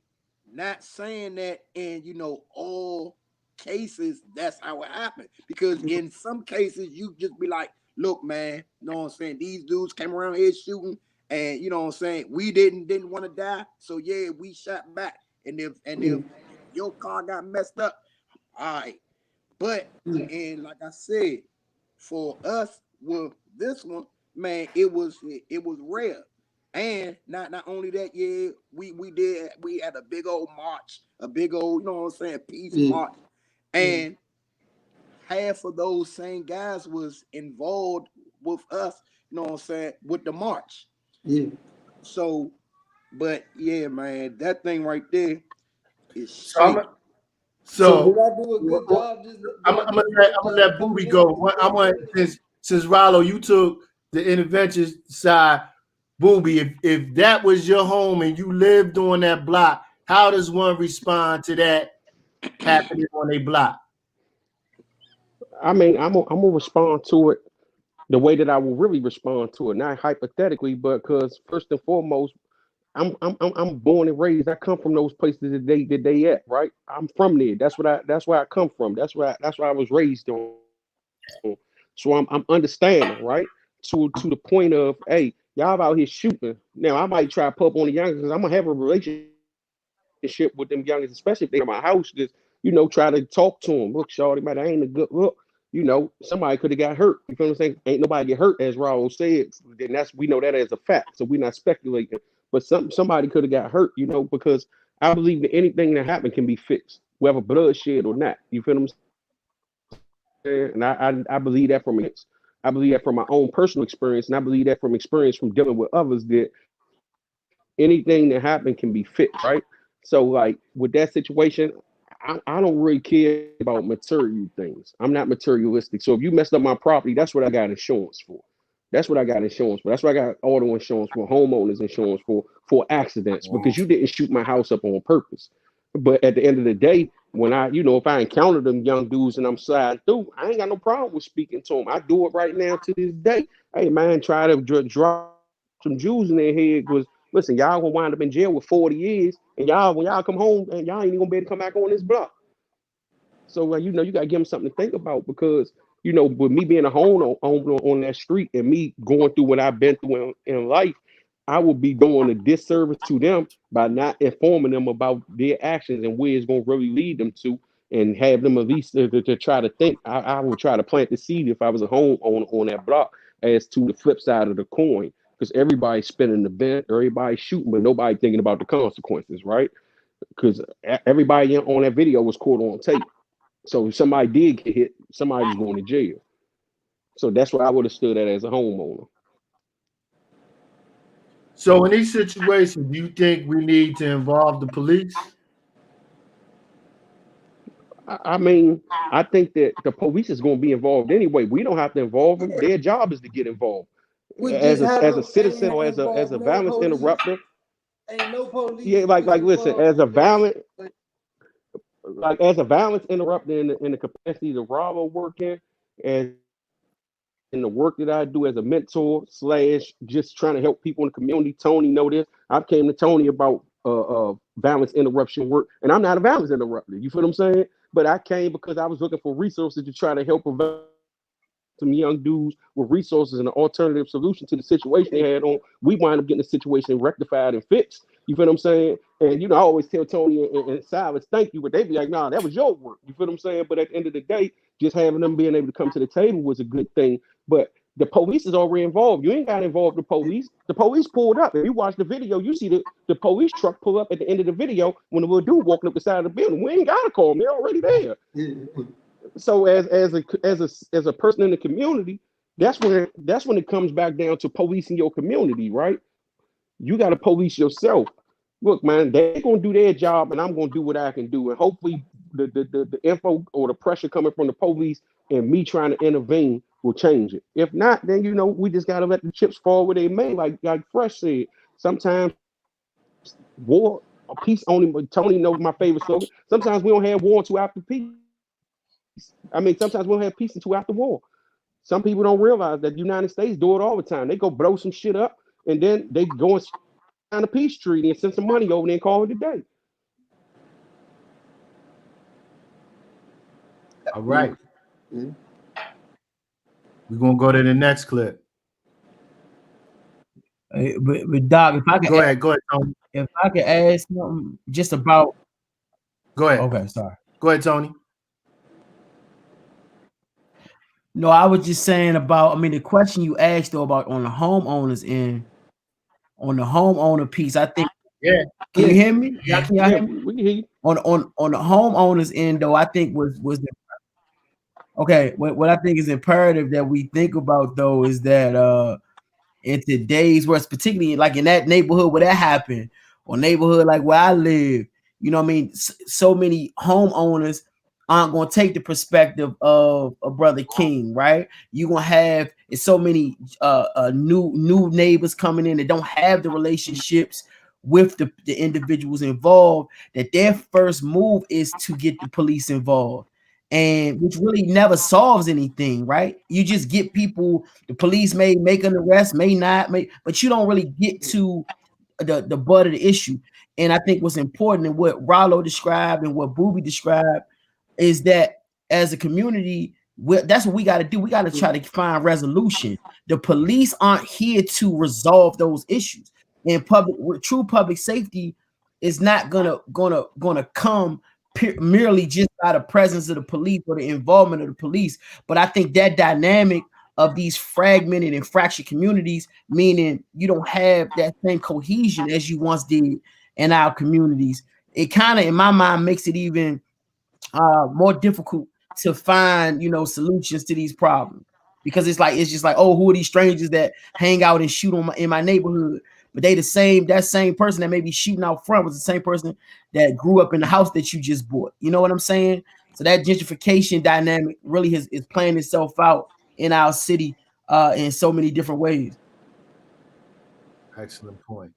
not saying that in, you know, all cases that's how it happened, because in some cases you just be like, look, man, you know what I'm saying, these dudes came around here shooting, and you know what I'm saying, we didn't want to die, so yeah, we shot back, and if your car got messed up, all right. But Yeah. and like I said, for us with this one, man, it was rare. And not only that, yeah, we had a big old march, a big old, you know what I'm saying, peace Yeah. march. And half of those same guys was involved with us, you know what I'm saying, with the march. Yeah. So, but yeah, man, that thing right there is So I'm shaky. So did so I do a good job? Just I'm, did I I'm do gonna a let good I'm gonna job let coming Booby in go. with the I want information? since Rollo, you took the intervention side, Booby. If that was your home and you lived on that block, how does one respond to that happening on a block? I mean, I'm gonna respond to it the way that I will really respond to it, not hypothetically, but because first and foremost, I'm born and raised. I come from those places that they at, right? I'm from there. That's where I come from. That's where I was raised on. So I'm understanding, right? To the point of, hey, y'all out here shooting. Now I might try to pull up on the youngsters because I'm gonna have a relationship with them youngsters, especially if they're in my house. Just try to talk to them. Look, shorty, man, that ain't a good look. Somebody could have got hurt. You feel what I'm saying? Ain't nobody get hurt, as Raul said. Then we know that as a fact. So we're not speculating. But somebody could have got hurt, because I believe that anything that happened can be fixed, whether bloodshed or not. You feel what I'm saying? And I believe that from it. I believe that from my own personal experience, and I believe that from experience from dealing with others, that anything that happened can be fixed, right? So, like with that situation, I don't really care about material things. I'm not materialistic. So if you messed up my property, that's what I got insurance for. That's what I got insurance for. That's what I got auto insurance for, homeowners insurance for accidents, because you didn't shoot my house up on purpose. But at the end of the day, when if I encounter them young dudes and I'm sliding through, I ain't got no problem with speaking to them. I do it right now to this day. Hey man, try to drop some Jews in their head was, listen, y'all gonna wind up in jail with 40 years, and when y'all come home, and y'all ain't even gonna be able to come back on this block. So you gotta give them something to think about, because with me being a on that street and me going through what I've been through in life, I would be doing a disservice to them by not informing them about their actions and where it's gonna really lead them to, and have them at least to try to think. I would try to plant the seed if I was a home on that block, as to the flip side of the coin, because everybody's spinning the bent, everybody's shooting, but nobody thinking about the consequences, right? Because everybody on that video was caught on tape. So if somebody did get hit, somebody was going to jail. So that's where I would have stood at as a homeowner. So in these situations, do you think we need to involve the police? I mean, I think that the police is going to be involved anyway. We don't have to involve them. Their job is to get involved We as just have a them. citizen or Ain't as a involved no violence police. interrupter. Ain't no police. Yeah, like listen, involved. as a violent violence interrupter in the capacity to rob or work as in the work that I do as a mentor / just trying to help people in the community. Tony know this. I came to Tony about violence interruption work, and I'm not a violence interrupter. You feel what I'm saying? But I came because I was looking for resources to try to help some young dudes with resources and an alternative solution to the situation they had on. We wind up getting the situation rectified and fixed. You feel what I'm saying? And I always tell Tony and Silas, thank you, but they be like, nah, that was your work. You feel what I'm saying? But at the end of the day, just having them being able to come to the table was a good thing. But the police is already involved. You ain't got to involve the police. The police pulled up. If you watch the video, you see the police truck pull up at the end of the video when the little dude walking up the side of the building. We ain't got to call them. They're already there. So as a person in the community, that's when it comes back down to policing your community, right? You got to police yourself. Look, man, they're gonna do their job, and I'm gonna do what I can do, and hopefully the info or the pressure coming from the police and me trying to intervene will change it. If not, then we just gotta let the chips fall where they may. Like Fresh said, sometimes war or peace only. Tony knows my favorite slogan. Sometimes we don't have war until after peace. I mean, sometimes we don't have peace until after war. Some people don't realize that the United States do it all the time. They go blow some shit up, and then they go and sign a peace treaty and send some money over there and call it a day. All right. We're going to go to the next clip. But Doc, if I could Go ahead, Tony. If I could ask something just about. Go ahead. Okay, sorry. Go ahead, Tony. No, I was just saying about, the question you asked though about on the homeowners end, on the homeowner piece, I think. Yeah. Can you hear me? Yeah, can y'all hear me? We can hear you. On the homeowners end though, I think was okay. What I think is imperative that we think about though is that in today's world, particularly like in that neighborhood where that happened, or neighborhood like where I live, so many homeowners aren't going to take the perspective of a Brother King, right? You're going to have so many new neighbors coming in that don't have the relationships with the individuals involved, that their first move is to get the police involved, and which really never solves anything, right? You just get people, the police may make an arrest, may not, but you don't really get to the butt of the issue. And I think what's important and what Rollo described and what Booby described is that as a community, that's what we got to do. We got to try to find resolution. The police aren't here to resolve those issues. And true public safety is not gonna come merely just by the presence of the police or the involvement of the police. But I think that dynamic of these fragmented and fractured communities, meaning you don't have that same cohesion as you once did in our communities, it kind of, in my mind, makes it even more difficult to find, solutions to these problems, because it's just like, oh, who are these strangers that hang out and shoot in my neighborhood? But that same person that may be shooting out front was the same person that grew up in the house that you just bought. You know what I'm saying? So that gentrification dynamic really is playing itself out in our city in so many different ways. Excellent point.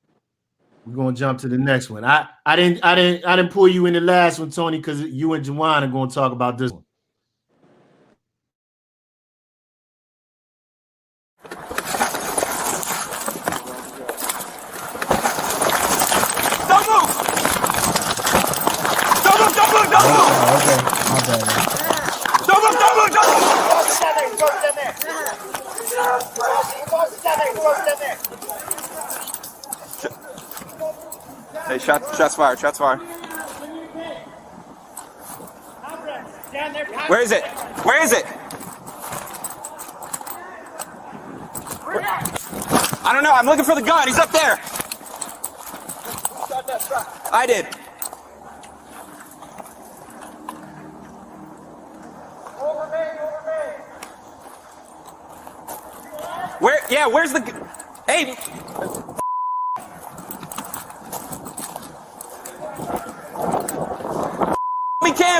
We're gonna jump to the next one. I didn't pull you in the last one, Tony, because you and Juwan are gonna talk about this one. Hey, shots fired. Where is it? I don't know. I'm looking for the gun. He's up there. I did. Where's the... Hey!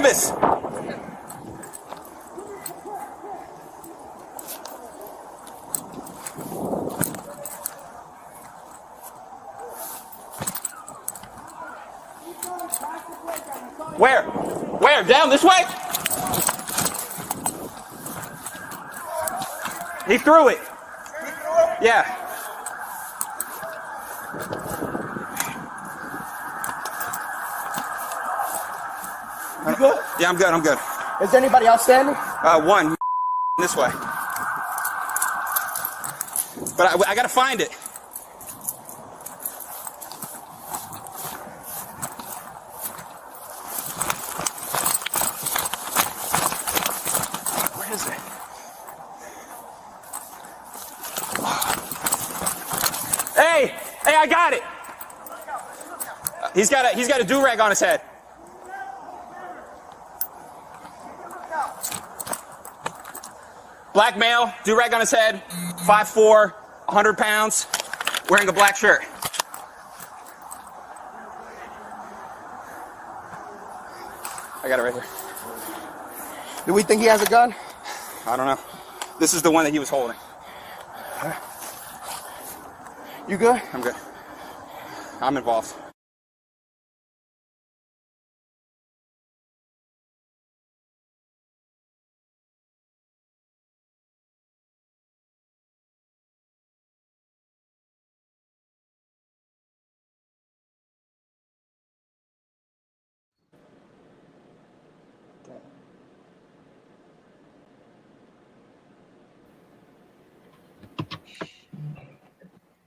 canvas. Where? Where? Down this way? He threw it. Yeah. You good? Yeah, I'm good. I'm good. Is anybody outstanding? One this way. But I gotta find it. Where is it? Hey, I got it. He's got a do-rag on his head. Black male, do-rag on his head, 5'4", 100 pounds, wearing a black shirt. I got it right here. Do we think he has a gun? I don't know. This is the one that he was holding. You good? I'm good. I'm involved.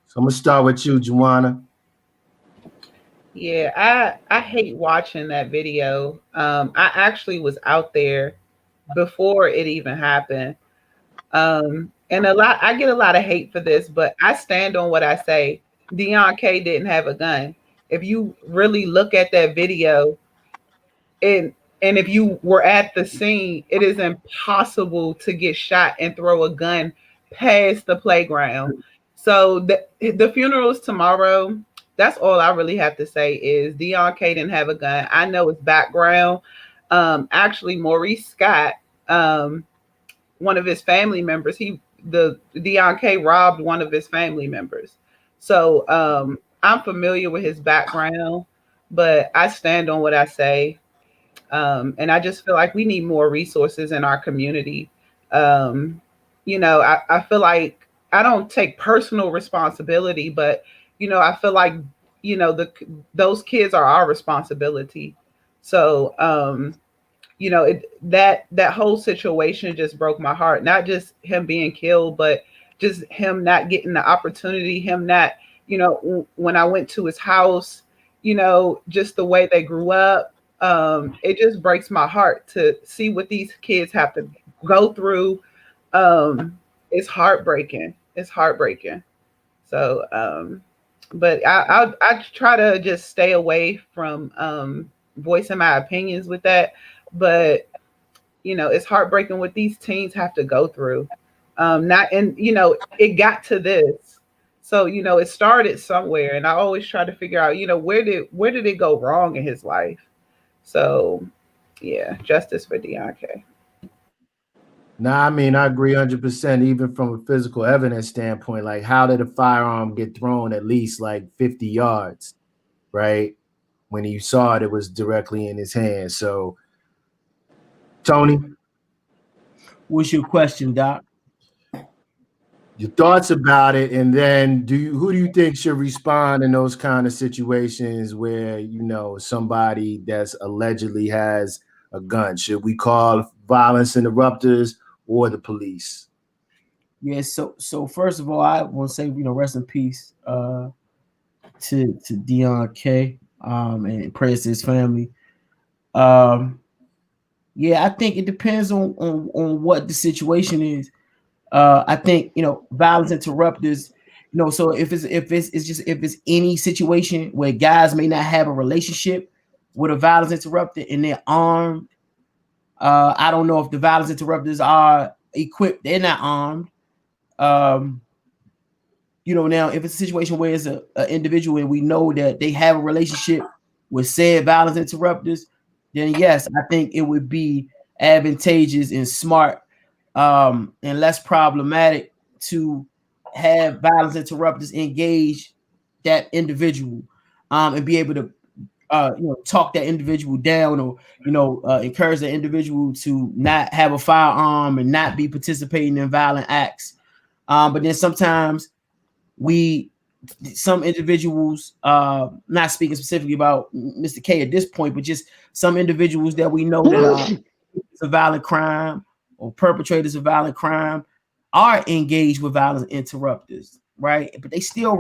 So I'm gonna start with you, Juana. Yeah, I hate watching that video. I actually was out there before it even happened. And I get a lot of hate for this, but I stand on what I say. Deon K didn't have a gun. If you really look at that video, and if you were at the scene, it is impossible to get shot and throw a gun past the playground. So the funeral is tomorrow. That's all I really have to say is Deon K didn't have a gun. I know his background. Actually, Maurice Scott, one of his family members, Deon K robbed one of his family members. So I'm familiar with his background, but I stand on what I say. And I just feel like we need more resources in our community. You know, I feel like I don't take personal responsibility, but, you know, I feel like, you know, those kids are our responsibility. So, you know, that whole situation just broke my heart. Not just him being killed, but just him not getting the opportunity, him not, you know, when I went to his house, you know, just the way they grew up. It just breaks my heart to see what these kids have to go through. It's heartbreaking. It's heartbreaking. So, but I try to just stay away from voicing my opinions with that. But, you know, it's heartbreaking what these teens have to go through. You know, it got to this. So, you know, it started somewhere, and I always try to figure out, you know, where did it go wrong in his life? So, yeah, justice for Deon K. Nah, I mean, I agree 100%, even from a physical evidence standpoint. Like, how did a firearm get thrown at least like 50 yards, right? When you saw it, it was directly in his hand. So, Tony, What's your question, Doc? your thoughts about it, and then who do you think should respond in those kind of situations where, you know, somebody that's allegedly has a gun? Should we call violence interrupters or the police? Yeah, so first of all, I want to say, you know, rest in peace to Deon K. And prayers to his family. Yeah, I think it depends on what the situation is. I think, you know, violence interrupters, you know, so if it's any situation where guys may not have a relationship with a violence interrupter and they're armed, I don't know if the violence interrupters are equipped, they're not armed. You know, now if it's a situation where it's an individual and we know that they have a relationship with said violence interrupters, then yes, I think it would be advantageous and smart and less problematic to have violence interrupters engage that individual and be able to talk that individual down, or encourage that individual to not have a firearm and not be participating in violent acts. But then sometimes some individuals, not speaking specifically about Mr. K at this point, but just some individuals that we know that are a violent crime or perpetrators of violent crime are engaged with violence interrupters, right? But they still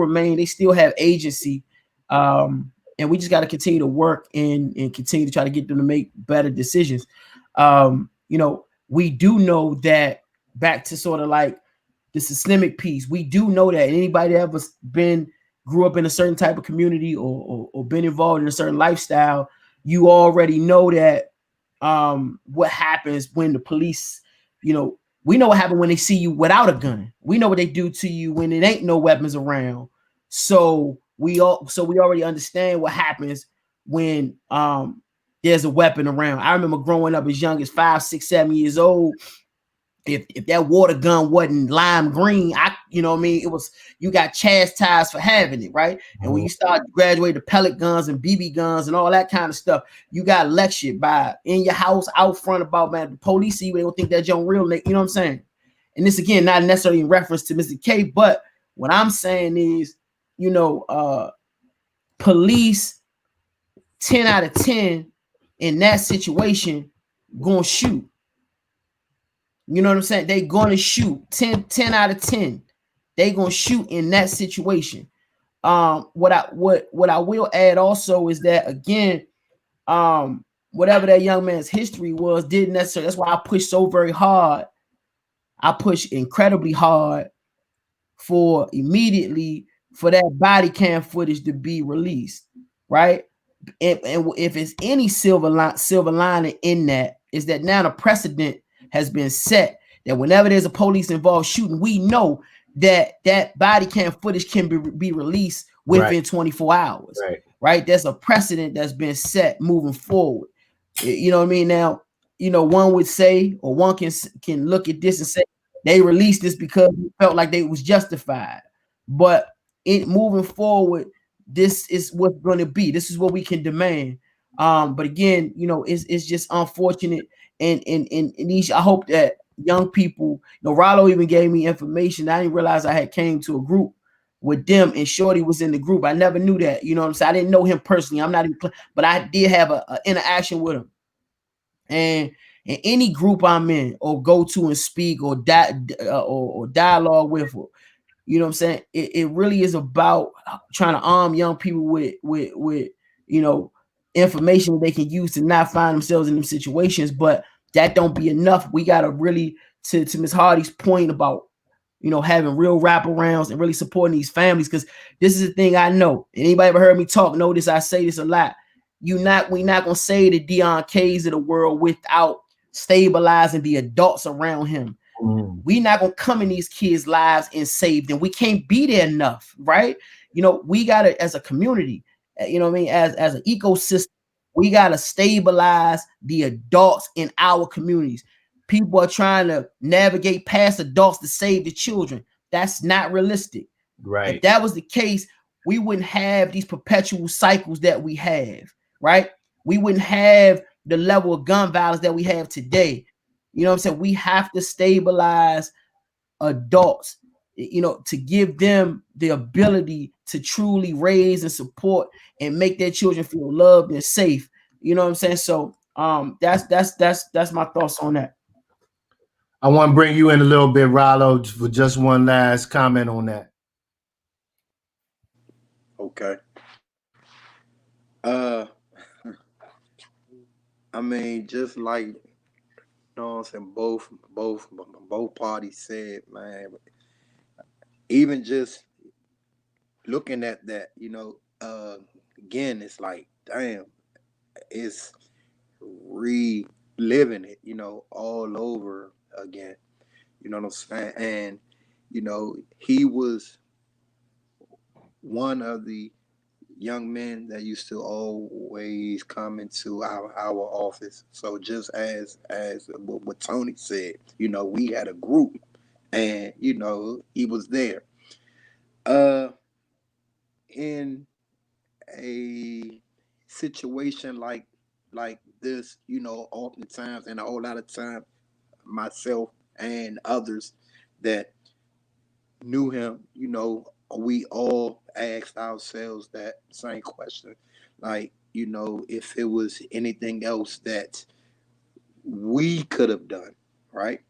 have agency. And we just got to continue to work and continue to try to get them to make better decisions. We do know that, back to sort of like the systemic piece, we do know that anybody that ever grew up in a certain type of community or been involved in a certain lifestyle, you already know that what happens when the police, we know what happens when they see you without a gun. We know what they do to you when it ain't no weapons around. So we already understand what happens when there's a weapon around. I remember growing up as young as 5, 6, 7 years old. If that water gun wasn't lime green, it was, you got chastised for having it, right? And when you start graduating to pellet guns and BB guns and all that kind of stuff, you got lectured by in your house out front about, man, the police see you, they don't think that you're real, you know what I'm saying? And this again, not necessarily in reference to Mr. K, but what I'm saying is, police 10 out of 10 in that situation gonna shoot. You know what I'm saying? They gonna shoot 10 out of 10. They gonna shoot in that situation. What I will add also is that, again, whatever that young man's history was, didn't necessarily. That's why I pushed so very hard. I pushed incredibly hard for immediately for that body cam footage to be released, right? And if it's any silver lining in that, is that now the precedent has been set that whenever there's a police involved shooting, we know that body cam footage can be released within 24 hours, right? There's a precedent that's been set moving forward. You know what I mean? Now, one would say, or one can look at this and say they released this because it felt like they was justified. But moving forward, this is what's going to be. This is what we can demand. But again, it's just unfortunate. And these, I hope that young people, Rollo even gave me information. I didn't realize I had came to a group with them, and Shorty was in the group. I never knew that. You know what I'm saying? I didn't know him personally. I'm not even, but I did have a interaction with him. And in any group I'm in, or go to and speak, or dialogue with, or, you know what I'm saying? It really is about trying to arm young people with information they can use to not find themselves in them situations. But that don't be enough. We got to really, to Ms. Hardy's point about, having real wraparounds and really supporting these families. Because this is the thing I know. Anybody ever heard me talk, know this, I say this a lot. We not going to say the Deon K's of the world without stabilizing the adults around him. We not going to come in these kids' lives and save them. We can't be there enough, right? We got to, as a community, as an ecosystem, we got to stabilize the adults in our communities. People are trying to navigate past adults to save the children. That's not realistic. Right. If that was the case, we wouldn't have these perpetual cycles that we have, right? We wouldn't have the level of gun violence that we have today. You know what I'm saying? We have to stabilize adults, to give them the ability to truly raise and support and make their children feel loved and safe. You know what I'm saying? So that's my thoughts on that. I want to bring you in a little bit, Rollo, for just one last comment on that. Okay. I mean, just like, you know what I'm saying, both parties said, man, even just looking at that, again, it's like, damn, it's reliving it, all over again. You know what I'm saying? And, he was one of the young men that used to always come into our office. So just as what Tony said, we had a group, and he was there. In a situation like this, oftentimes and a whole lot of time, myself and others that knew him, we all asked ourselves that same question. Like, if it was anything else that we could have done, right?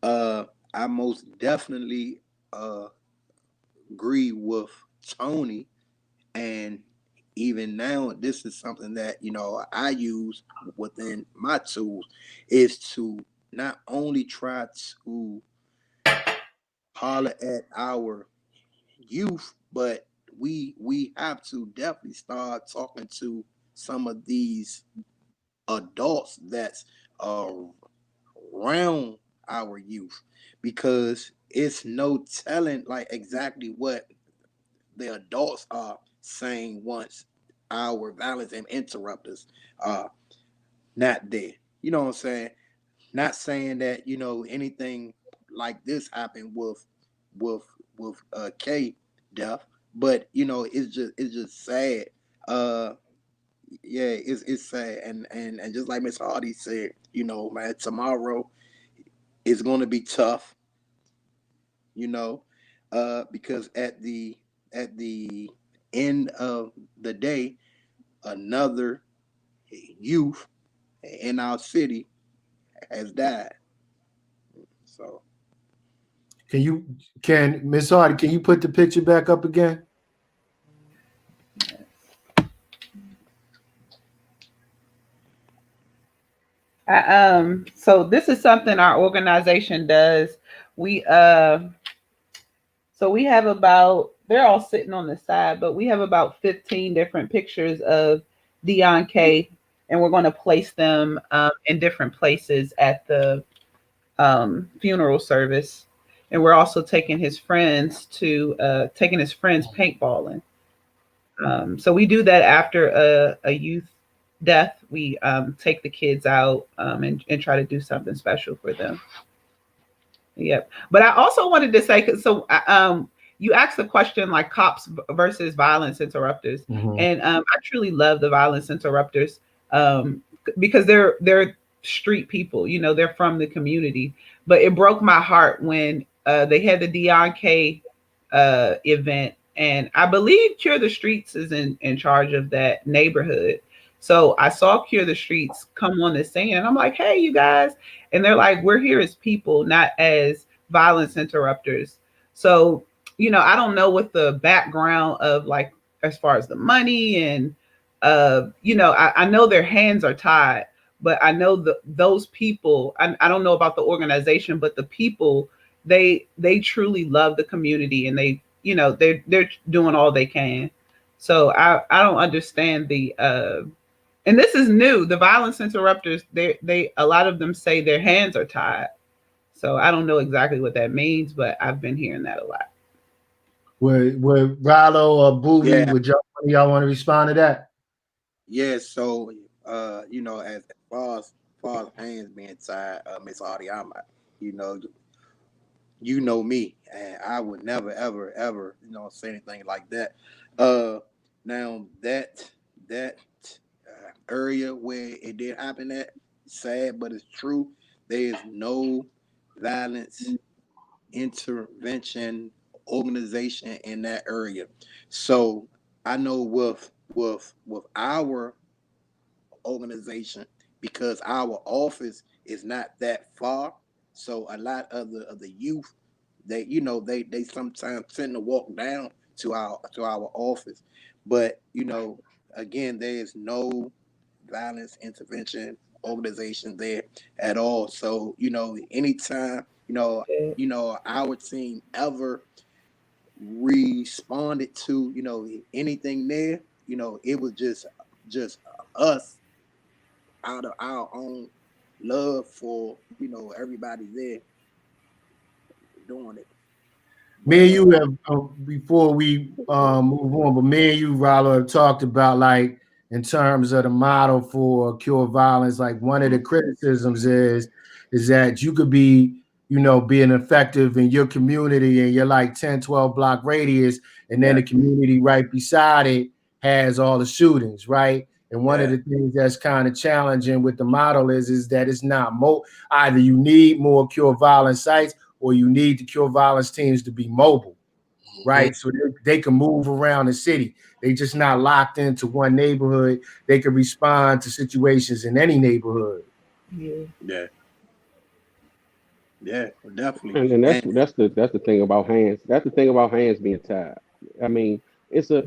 I most definitely agree with Tony, and even now, this is something that I use within my tools, is to not only try to holler at our youth, but we have to definitely start talking to some of these adults that's around our youth, because it's no telling like exactly what the adults are saying once our violence and interrupters are not there. You know what I'm saying? Not saying that anything like this happened with K death, but it's just sad. Yeah, it's sad, and just like Miss Hardy said, man, tomorrow is going to be tough. Because at the end of the day, another youth in our city has died. So Can Miss Hardy, can you put the picture back up again? So this is something our organization does. So we have about, they're all sitting on the side, but we have about 15 different pictures of Deon K, and we're going to place them in different places at the funeral service. And we're also taking his friends paintballing. So we do that after a youth death. We take the kids out and try to do something special for them. Yep. But I also wanted to say, you asked the question like cops versus violence interrupters, and I truly love the violence interrupters because they're street people. They're from the community. But it broke my heart when they had the Deon K event, and I believe Cure the Streets is in charge of that neighborhood. So I saw Cure the Streets come on the scene, and I'm like, hey, you guys. And they're like, we're here as people, not as violence interrupters. So, I don't know what the background of like, as far as the money and, I know their hands are tied, but I know those people, I don't know about the organization, but the people, they truly love the community, and they're doing all they can. So I don't understand and this is new. The violence interrupters, they a lot of them say their hands are tied. So I don't know exactly what that means, but I've been hearing that a lot. Would Rollo or Booby, Yeah. would y'all want to respond to that? Yeah, so as far as hands being tied, Miss Hardy, you know me, and I would never ever say anything like that. Now that area where it did happen at, sad but it's true. There is no violence intervention organization in that area. So I know with our organization, because our office is not that far. So a lot of the youth, they sometimes tend to walk down to our office. But again, there is no violence intervention organization there at all. So anytime our team ever responded to anything there, it was just us out of our own love for everybody there doing it. Me and you have before we move on, but me and you, Rollo, have talked about like in terms of the model for cure violence. Like one of the criticisms is that you could be, you know, being effective in your community and you're like 10, 12 block radius, and then the community right beside it has all the shootings, right? And one of the things that's kind of challenging with the model is that it's not either you need more cure violence sites or you need the cure violence teams to be mobile, right? So they can move around the city. They just not locked into one neighborhood. They can respond to situations in any neighborhood. Yeah, definitely. And that's the thing about hands. That's the thing about hands being tied. I mean, it's a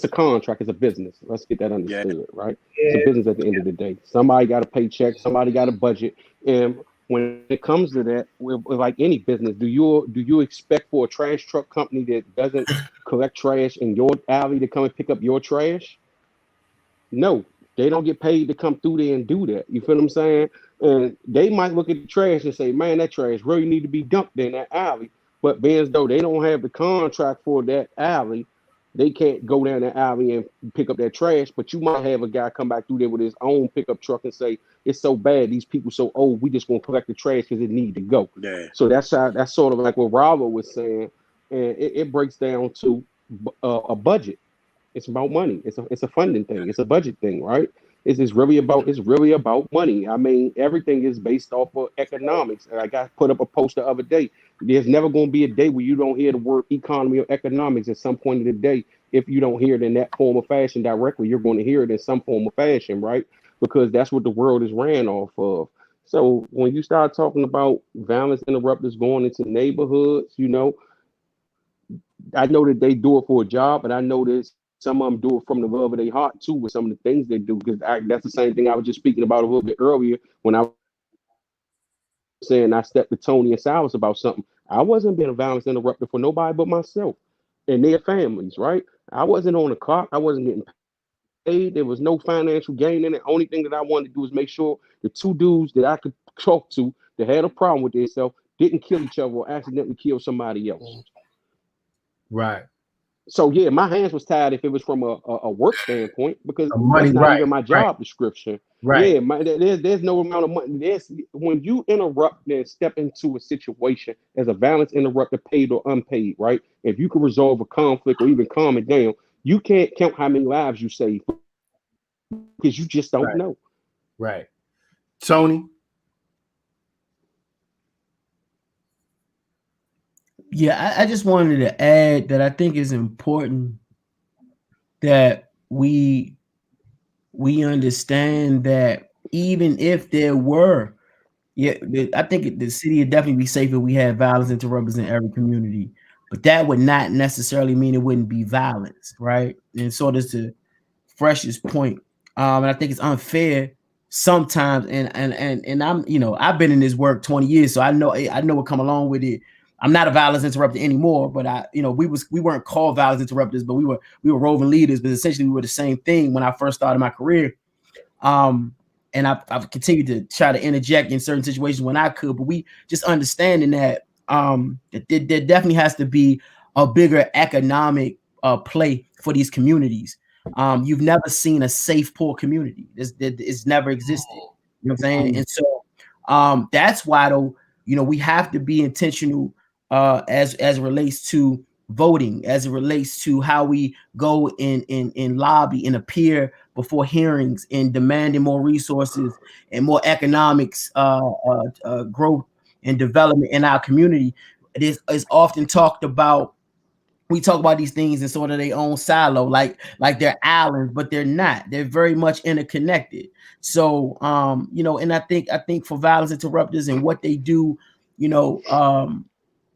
contract. It's a business. Let's get that understood, right? It's a business at the end of the day. Somebody got a paycheck. Somebody got a budget. And when it comes to that, with like any business, do you expect for a trash truck company that doesn't collect trash in your alley to come and pick up your trash? No, they don't get paid to come through there and do that. You feel what I'm saying? And they might look at the trash and say, man, that trash really need to be dumped in that alley. But being as though they don't have the contract for that alley, they can't go down that alley and pick up that trash. But you might have a guy come back through there with his own pickup truck and say, it's so bad, these people so old, we just gonna collect the trash because it need to go. So that's sort of like what Rollo was saying, and it breaks down to a budget. It's about money. It's a funding thing. It's a budget thing, right? It's really about money. I mean, everything is based off of economics. Like I put up a post the other day. There's never going to be a day where you don't hear the word economy or economics at some point of the day. If you don't hear it in that form of fashion directly, you're going to hear it in some form of fashion, right? Because that's what the world is ran off of. So when you start talking about violence interrupters going into neighborhoods, you know, I know that they do it for a job, but I know that some of them do it from the love of their heart too, with some of the things they do. Because that's the same thing I was just speaking about a little bit earlier when I was saying I stepped to Tony and Silas about something. I wasn't being a violence interrupter for nobody but myself and their families, right? I wasn't on the clock. I wasn't getting paid. There was no financial gain in it. The only thing that I wanted to do was make sure the two dudes that I could talk to that had a problem with themselves didn't kill each other or accidentally kill somebody else. Right. So yeah, my hands was tied if it was from a work standpoint, because money, that's not right, even my job description. Right. Yeah, there's no amount of money. When you interrupt and step into a situation as a violence interrupter, paid or unpaid, right? If you can resolve a conflict or even calm it down, you can't count how many lives you save because you just don't know. Right. Tony? Yeah, I just wanted to add that I think it's important that we understand that even if there were, I think the city would definitely be safe if we had violence interrupters in every community, but that would not necessarily mean it wouldn't be violence, right? And so that's the Fresh's point. And I think it's unfair sometimes, and I'm, you know, I've been in this work 20 years, so I know what come along with it. I'm not a violence interrupter anymore, but we weren't called violence interrupters, but we were roving leaders, but essentially we were the same thing when I first started my career. And I've continued to try to interject in certain situations when I could, but we just understanding that there definitely has to be a bigger economic play for these communities. You've never seen a safe, poor community. It's never existed. You know what I'm saying? And so that's why, though, you know, we have to be intentional as it relates to voting, as it relates to how we go in lobby and appear before hearings and demanding more resources and more economics growth and development in our community. It is often talked about. We talk about these things in sort of their own silo, like they're islands, but they're not. They're very much interconnected. So, you know, and I think for violence interrupters and what they do, you know,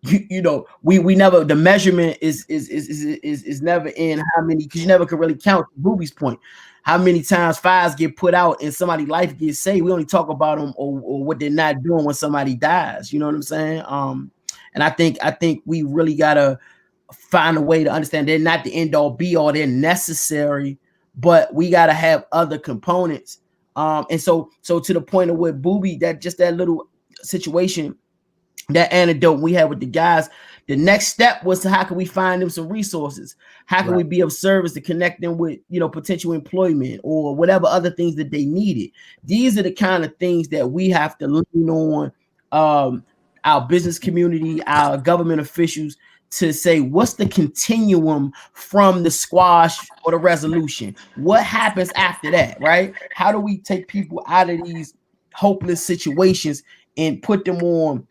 we never, the measurement is never in how many, because you never can really count. Booby's point, how many times fires get put out and somebody's life gets saved. We only talk about them or what they're not doing when somebody dies. You know what I'm saying? And I think we really gotta find a way to understand they're not the end all be all. They're necessary, but we gotta have other components. And so to the point of where Booby, that little situation that anecdote we had with the guys. The next step was to how can we find them some resources? How can we be of service to connect them with, you know, potential employment or whatever other things that they needed? These are the kind of things that we have to lean on our business community, our government officials to say, what's the continuum from the squash or the resolution? What happens after that, right? How do we take people out of these hopeless situations and put them on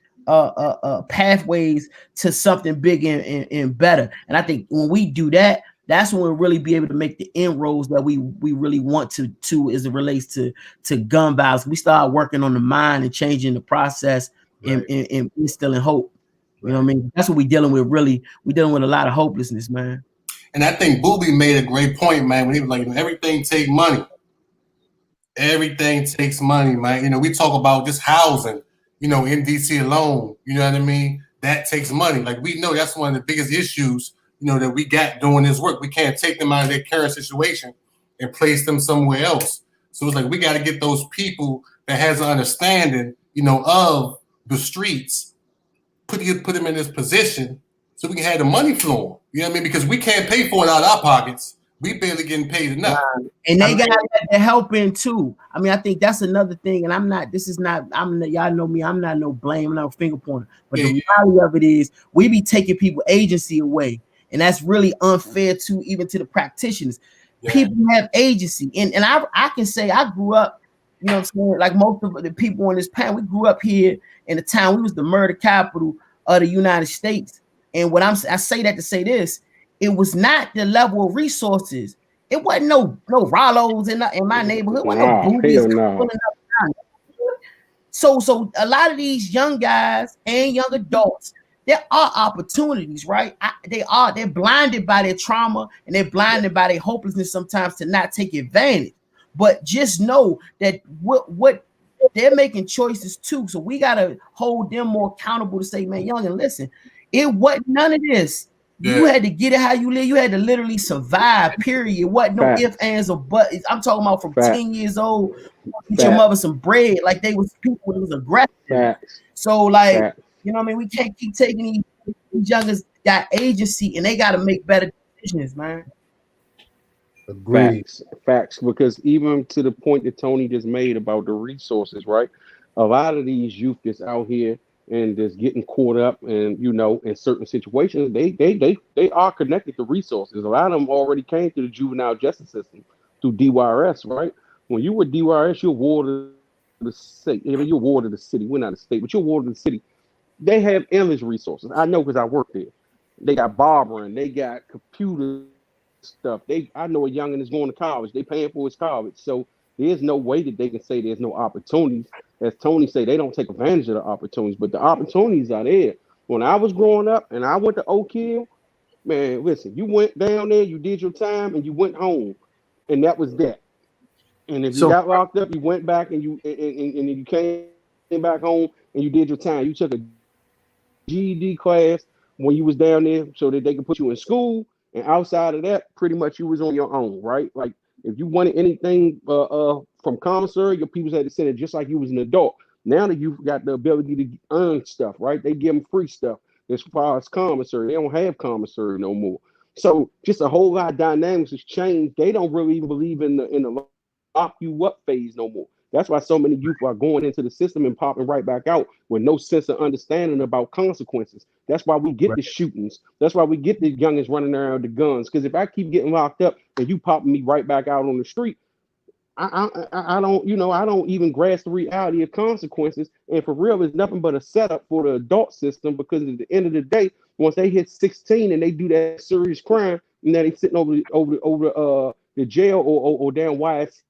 pathways to something big and better? And I think when we do that, that's when we'll really be able to make the inroads that we really want to as it relates to gun violence. We start working on the mind and changing the process and instilling hope. You know what I mean? That's what we're dealing with. Really, we're dealing with a lot of hopelessness, man. And I think Booby made a great point, man, when he was like, everything take money. Everything takes money, man. You know, we talk about just housing, you know, in DC alone, you know what I mean? That takes money. Like, we know that's one of the biggest issues, you know, that we got doing this work. We can't take them out of their current situation and place them somewhere else. So it's like, we got to get those people that has an understanding, you know, of the streets, put them in this position so we can have the money flow. You know what I mean? Because we can't pay for it out of our pockets. We barely getting paid enough. And they got to help in too. I mean, I think that's another thing. And y'all know me, I'm not no blame, I'm not a finger pointer. But the reality of it is we be taking people agency away. And that's really unfair to even to the practitioners. Yeah. People have agency. And I can say I grew up, you know what I'm saying, like most of the people on this panel, we grew up here in the town. We was the murder capital of the United States. And what I say that to say this, it was not the level of resources. It wasn't no Rollos in my neighborhood. No boobies. So a lot of these young guys and young adults, there are opportunities, right? They're blinded by their trauma and they're blinded by their hopelessness sometimes to not take advantage. But just know that what they're making choices too. So we gotta hold them more accountable to say, man, young, and listen, it wasn't none of this. Yeah. You had to get it how you live. You had to literally survive, period. What no ifs, ands, or buts. I'm talking about from 10 years old, get your mother some bread. Like they was people that was aggressive. So like, you know what I mean? We can't keep taking these youngers got agency and they gotta make better decisions, man. Facts, because even to the point that Tony just made about the resources, right? A lot of these youth that's out here and just getting caught up and, you know, in certain situations, they are connected to resources. A lot of them already came through the juvenile justice system through DYRS, right? When you were DYRS, you're ward of the state. I mean, you're ward of the city. We're not a state, but you're ward of the city. They have endless resources. I know because I work there. They got barbering, they got computer stuff. I know a youngin is going to college. They paying for his college. So there's no way that they can say there's no opportunities. As Tony say, they don't take advantage of the opportunities, but the opportunities are there. When I was growing up and I went to Oak Hill, man, listen, you went down there, you did your time, and you went home, and that was that. And if you got locked up, you went back and you came back home and you did your time. You took a GED class when you was down there so that they could put you in school. And outside of that, pretty much you was on your own, right? Like if you wanted anything from commissary, your people had to send it just like you was an adult. Now that you've got the ability to earn stuff, right? They give them free stuff as far as commissary. They don't have commissary no more. So just a whole lot of dynamics has changed. They don't really even believe in the lock you up phase no more. That's why so many youth are going into the system and popping right back out with no sense of understanding about consequences. That's why we get the shootings. That's why we get the youngins running around with the guns. Because if I keep getting locked up and you popping me right back out on the street, I don't even grasp the reality of consequences. And for real, it's nothing but a setup for the adult system. Because at the end of the day, once they hit 16 and they do that serious crime, and then they sitting over the jail or down YSC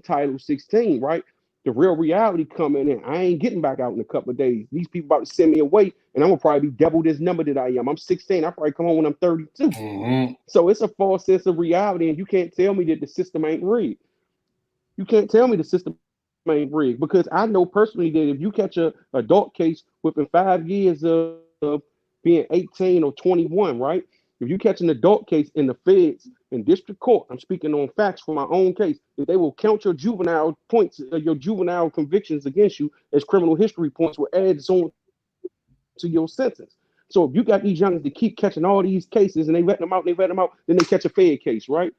Title 16, right? The real reality coming in. I ain't getting back out in a couple of days. These people about to send me away, and I'm gonna probably be double this number that I am. I'm 16. I probably come home when I'm 32. Mm-hmm. So it's a false sense of reality, and you can't tell me that the system ain't rigged. You can't tell me the system ain't rigged because I know personally that if you catch a adult case within 5 years of being 18 or 21, right? If you catch an adult case in the feds in district court, I'm speaking on facts from my own case, that they will count your juvenile points, your juvenile convictions against you as criminal history points will add on to your sentence. So if you got these youngsters that keep catching all these cases and they let them out, then they catch a Fed case, right?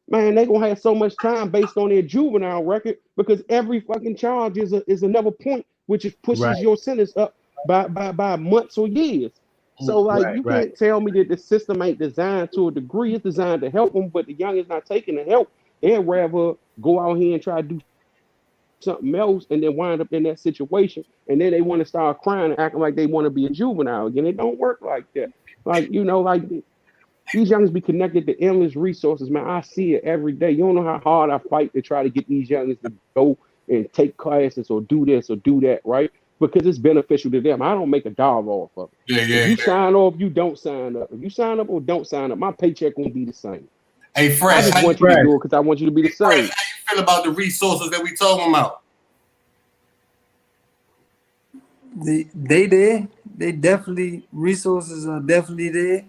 Man, they gonna have so much time based on their juvenile record because every fucking charge is another point, which is pushes your sentence up by months or years. So like you can't tell me that the system ain't designed to a degree. It's designed to help them, but the young is not taking the help. They'd rather go out here and try to do something else and then wind up in that situation, and then they want to start crying and acting like they want to be a juvenile again. It don't work like that. Like, you know, like these youngsters be connected to endless resources, man. I see it every day. You don't know how hard I fight to try to get these youngsters to go and take classes or do this or do that, right? Because it's beneficial to them. I don't make a dollar off of it. If you sign off, you don't sign up. If you sign up or don't sign up, my paycheck won't be the same. Hey, Fresh, I just want you to do it because I want you to be the same. Fresh, how you feel about the resources that we talking about? They there. They definitely, resources are definitely there.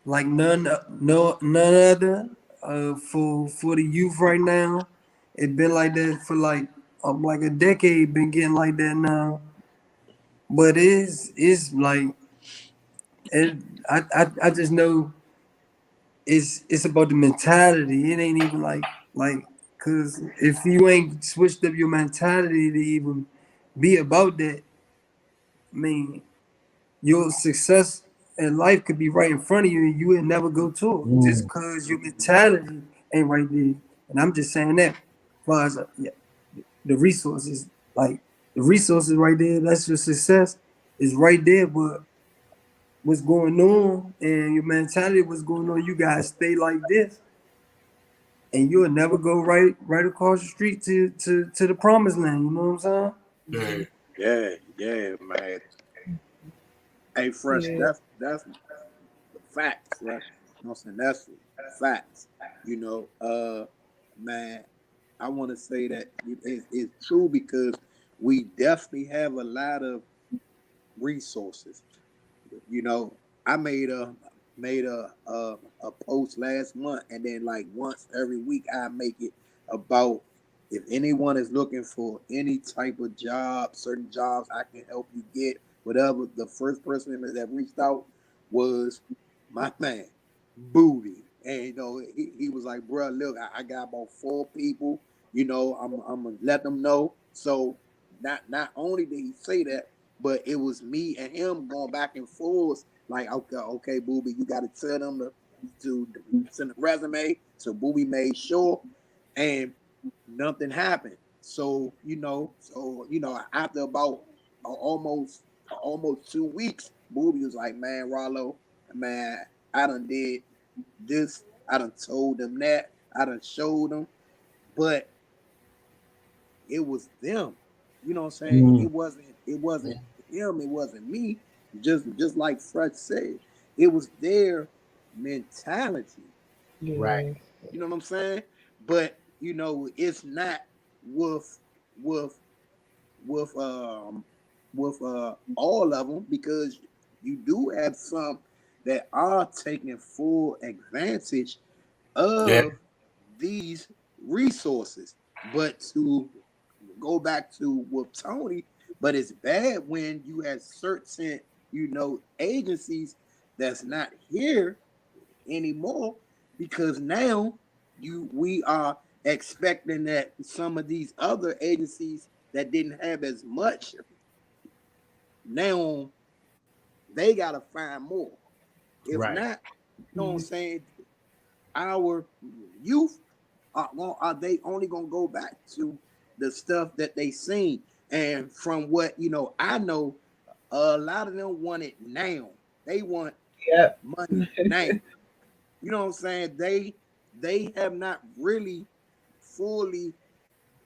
Like none other for the youth right now. It's been like that for like a decade. Been getting like that now. But it's like I just know it's about the mentality. It ain't even like because if you ain't switched up your mentality to even be about that, I mean, your success in life could be right in front of you and you would never go to it just because your mentality ain't right there. And I'm just saying that as far as the resources, like the resources right there, that's your success is right there. But what's going on and your mentality, what's going on, you guys stay like this and you'll never go right across the street to the promised land. You know what I'm saying? Yeah, man. Hey, Fresh, that's the facts, right? You know what I'm saying? That's the facts. You know, man, I want to say that it's true because we definitely have a lot of resources. You know, I made a post last month, and then like once every week I make it about if anyone is looking for any type of job, certain jobs I can help you get, whatever. The first person that reached out was my man, Booty. And you know, he was like, bro, look, I got about 4 people, you know, I'm gonna let them know. So not only did he say that, but it was me and him going back and forth, like, okay, Booby, you gotta tell them to send a resume. So Booby made sure, and nothing happened. So you know, after about almost 2 weeks, Booby was like, man, Rollo, man, I done did this, I done told them that, I done showed them, but it was them. You know what I'm saying? It wasn't him, it wasn't me. Just like Fresh said, it was their mentality. Right. You know what I'm saying? But you know, it's not with all of them, because you do have some that are taking full advantage of these resources. But to go back to with Tony, but it's bad when you have certain, you know, agencies that's not here anymore, because now we are expecting that some of these other agencies that didn't have as much, now they gotta find more. If not, you know what I'm saying, our youth are they only gonna go back to the stuff that they seen. And from what you know, I know a lot of them want it now. They want money now. You know what I'm saying? They have not really fully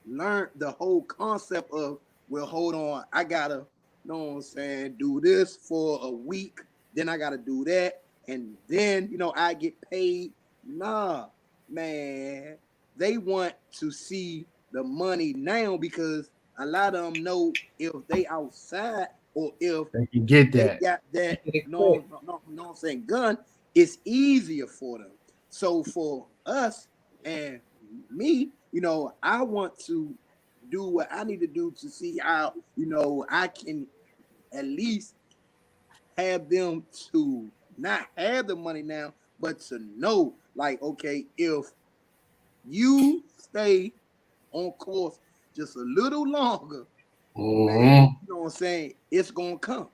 learned the whole concept of, well, hold on, I gotta, you know what I'm saying, do this for a week, then I gotta do that, and then, you know, I get paid. Nah, man, they want to see the money now, because a lot of them know if they outside or if they can get they that. got that, no, what I'm saying, gun, it's easier for them. So for us and me, I want to do what I need to do to see how, I can at least have them to not have the money now, but to know, like, okay, if you stay on course just a little longer, man, you know what I'm saying, it's gonna come.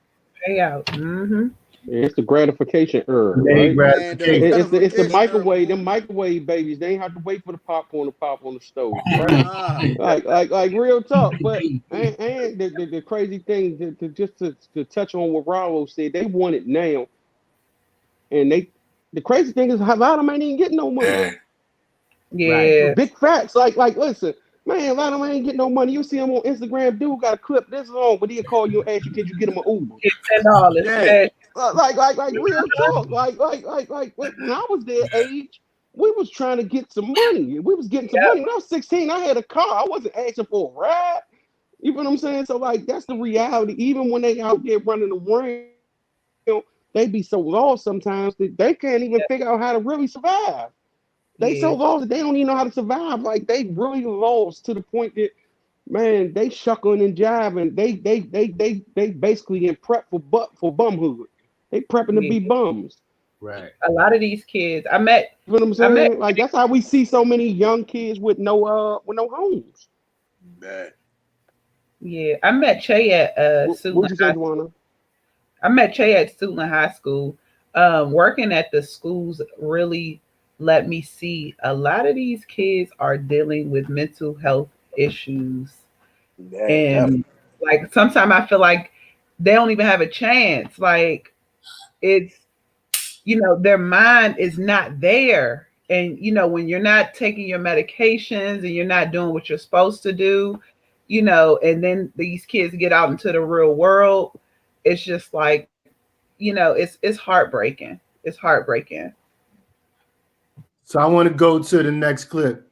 Payout. Mm-hmm. It's the gratification era, right? It's the microwave. Them microwave babies. They ain't have to wait for the popcorn to pop on the stove, right? like real talk. But and the crazy thing to touch on what Raul said, they want it now, and the crazy thing is, a lot of them ain't even getting no money. Yeah, right. Big facts. Like listen, man, a lot of them ain't getting no money. You see them on Instagram, dude got a clip this long, but he'll call you and ask you, can you get him an Uber? $10. Yeah. Like real talk. Like when I was their age, we was trying to get some money. We was getting some money. When I was 16, I had a car. I wasn't asking for a ride. You know what I'm saying? So like that's the reality. Even when they out there running around, they be so lost sometimes that they can't even figure out how to really survive. They so lost that they don't even know how to survive. Like they really lost to the point that, man, they shuckling and jiving. They basically in prep for bumhood. They prepping to be bums. Right. A lot of these kids I met. You know what I'm saying? Like that's how we see so many young kids with no homes. Bad. Yeah, I met Che at Suitland High School. I met Che at Suitland High School. Working at the schools really let me see a lot of these kids are dealing with mental health issues. And like sometimes I feel like they don't even have a chance. Like it's, their mind is not there. And when you're not taking your medications and you're not doing what you're supposed to do, and then these kids get out into the real world, it's just like, it's heartbreaking. It's heartbreaking. So I want to go to the next clip.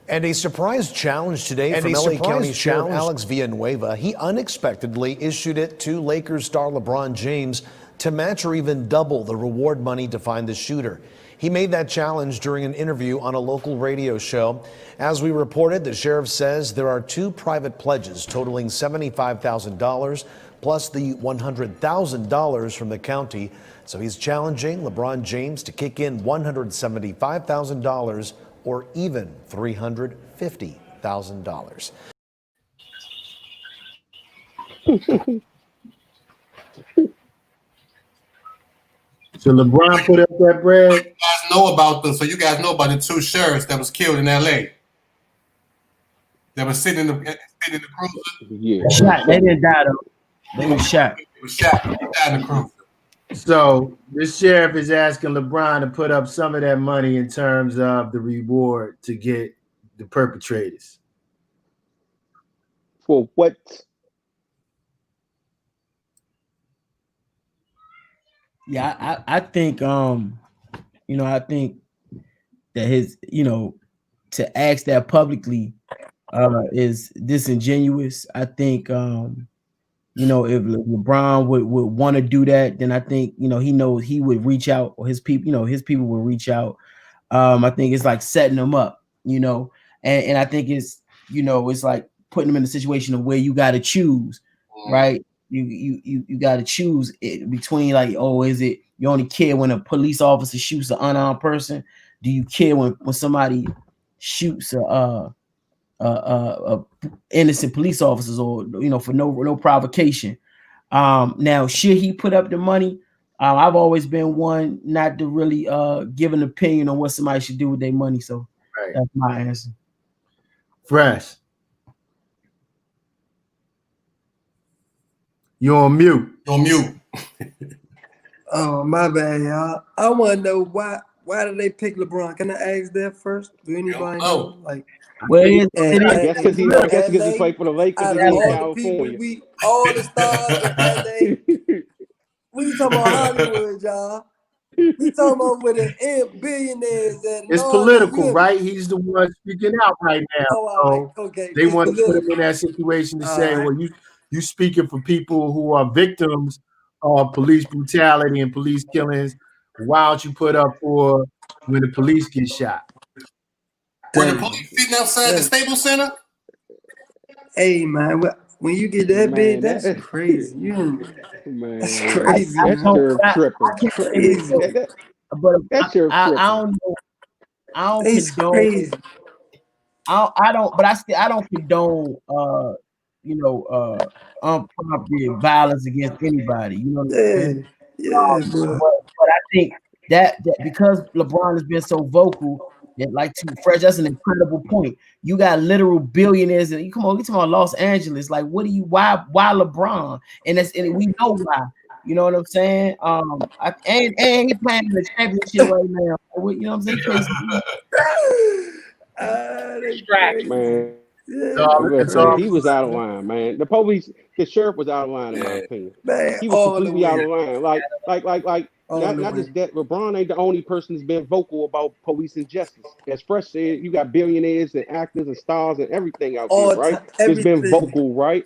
And a surprise challenge today from LA County Sheriff Alex Villanueva. He unexpectedly issued it to Lakers star LeBron James to match or even double the reward money to find the shooter. He made that challenge during an interview on a local radio show. As we reported, the sheriff says there are 2 private pledges totaling $75,000 plus the $100,000 from the county. So he's challenging LeBron James to kick in $175,000 or even $350,000. So LeBron put up that bread. You guys know about this, so you guys know about the 2 sheriffs that was killed in LA. That was sitting in the cruiser. Yeah. Shot. They didn't die though. They were shot. They were shot. They died in the cruiser. So this sheriff is asking LeBron to put up some of that money in terms of the reward to get the perpetrators. For what? Yeah, I think I think that his, to ask that publicly is disingenuous. I think if LeBron would want to do that, then I think, he knows he would reach out, or his people will reach out. I think it's like setting them up, and I think it's, it's like putting them in a situation of where you got to choose, right? You got to choose it between like, is it you only care when a police officer shoots an unarmed person? Do you care when somebody shoots a innocent police officers, or for no provocation? Now should he put up the money? I've always been one not to really give an opinion on what somebody should do with their money, so that's my answer. Fresh, you're on mute. You're on mute. Oh, my bad, y'all. I want to know why did they pick LeBron? Can I ask that first? Do anybody know? Like, well, I guess because he played for the Lakers in California. All the stars of LA. We talking about Hollywood, y'all. We talking about with the billionaires. It's political, right? He's the one speaking out right now. Oh, okay. They want to put him in that situation to say, well, you speaking for people who are victims police brutality and police killings, why don't you put up for when the police get shot? Were the police sitting outside the Staples Center? Hey man, when you get that Man, big, that's crazy. man, That's crazy, that's man. sheriff tripping. Crazy. But That sheriff I tripping. don't know. I don't It's condone. crazy. I don't. But I don't condone. Unprompted violence against anybody. You know what I'm saying? Yeah, bro. But I think that because LeBron has been so vocal, that like to Fresh, that's an incredible point. You got literal billionaires, and you talking about Los Angeles. Like, why LeBron? And we know why. You know what I'm saying? And he's playing the championship right now. You know what I'm saying? Man, It's listen, all- he was out of line, man. The sheriff was out of line, in my opinion. Man, He was all the completely out way. of line. All Not the just way. that. LeBron ain't the only person that's been vocal about police injustice. As Fresh said, you got billionaires and actors and stars and everything out there, All right? time, That's been everything. vocal, right?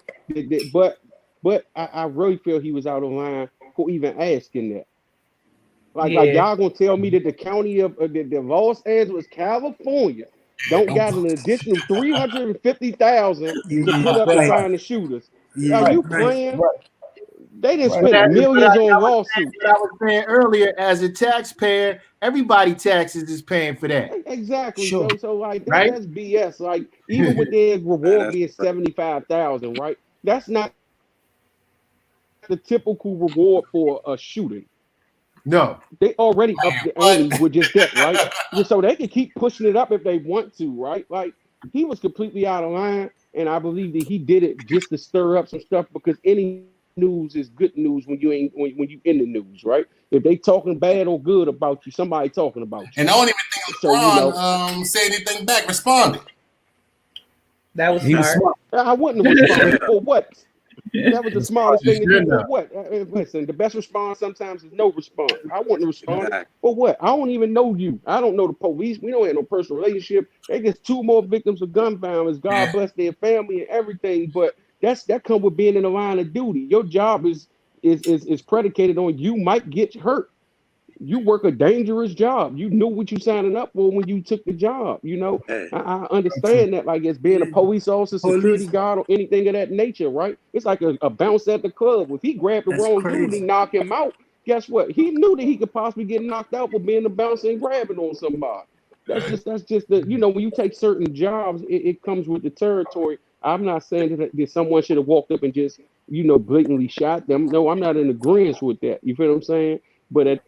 But I really feel he was out of line for even asking that. Like y'all gonna tell me that the county of the Los Angeles, California, don't got an additional $350,000 to put up to find the shooters? Yeah, Are you right. playing? They didn't But spend millions on lawsuits. what I was saying earlier, as a taxpayer, everybody taxes is paying for that. Exactly. Sure. So like Right? that's BS. Like even with their reward being 75,000, right? That's not the typical reward for a shooting. No. They already up the ante with just that, right? So they can keep pushing it up if they want to, right? Like he was completely out of line, and I believe that he did it just to stir up some stuff because any news is good news when you ain't when you in the news, right? If they talking bad or good about you, somebody talking about you. And I don't even think LeBron said anything back, responded. That was He was smart. I wouldn't have responded for what? That was the smartest thing to do. Yeah. For what? Listen, the best response sometimes is no response. I wouldn't respond. For what? I don't even know you. I don't know the police. We don't have no personal relationship. They get 2 more victims of gun violence. God bless their family and everything. But that comes with being in the line of duty. Your job is predicated on you might get hurt. You work a dangerous job. You knew what you signing up for when you took the job. You know, I understand that, like, as being a police officer, security guard, or anything of that nature, right? It's like a bounce at the club. If he grabbed the wrong dude and knock him out, guess what? He knew that he could possibly get knocked out for being a bouncer and grabbing on somebody. That's just the, you know, when you take certain jobs, it comes with the territory. I'm not saying that someone should have walked up and just, you know, blatantly shot them. No, I'm not in agreement with that. You feel what I'm saying? But at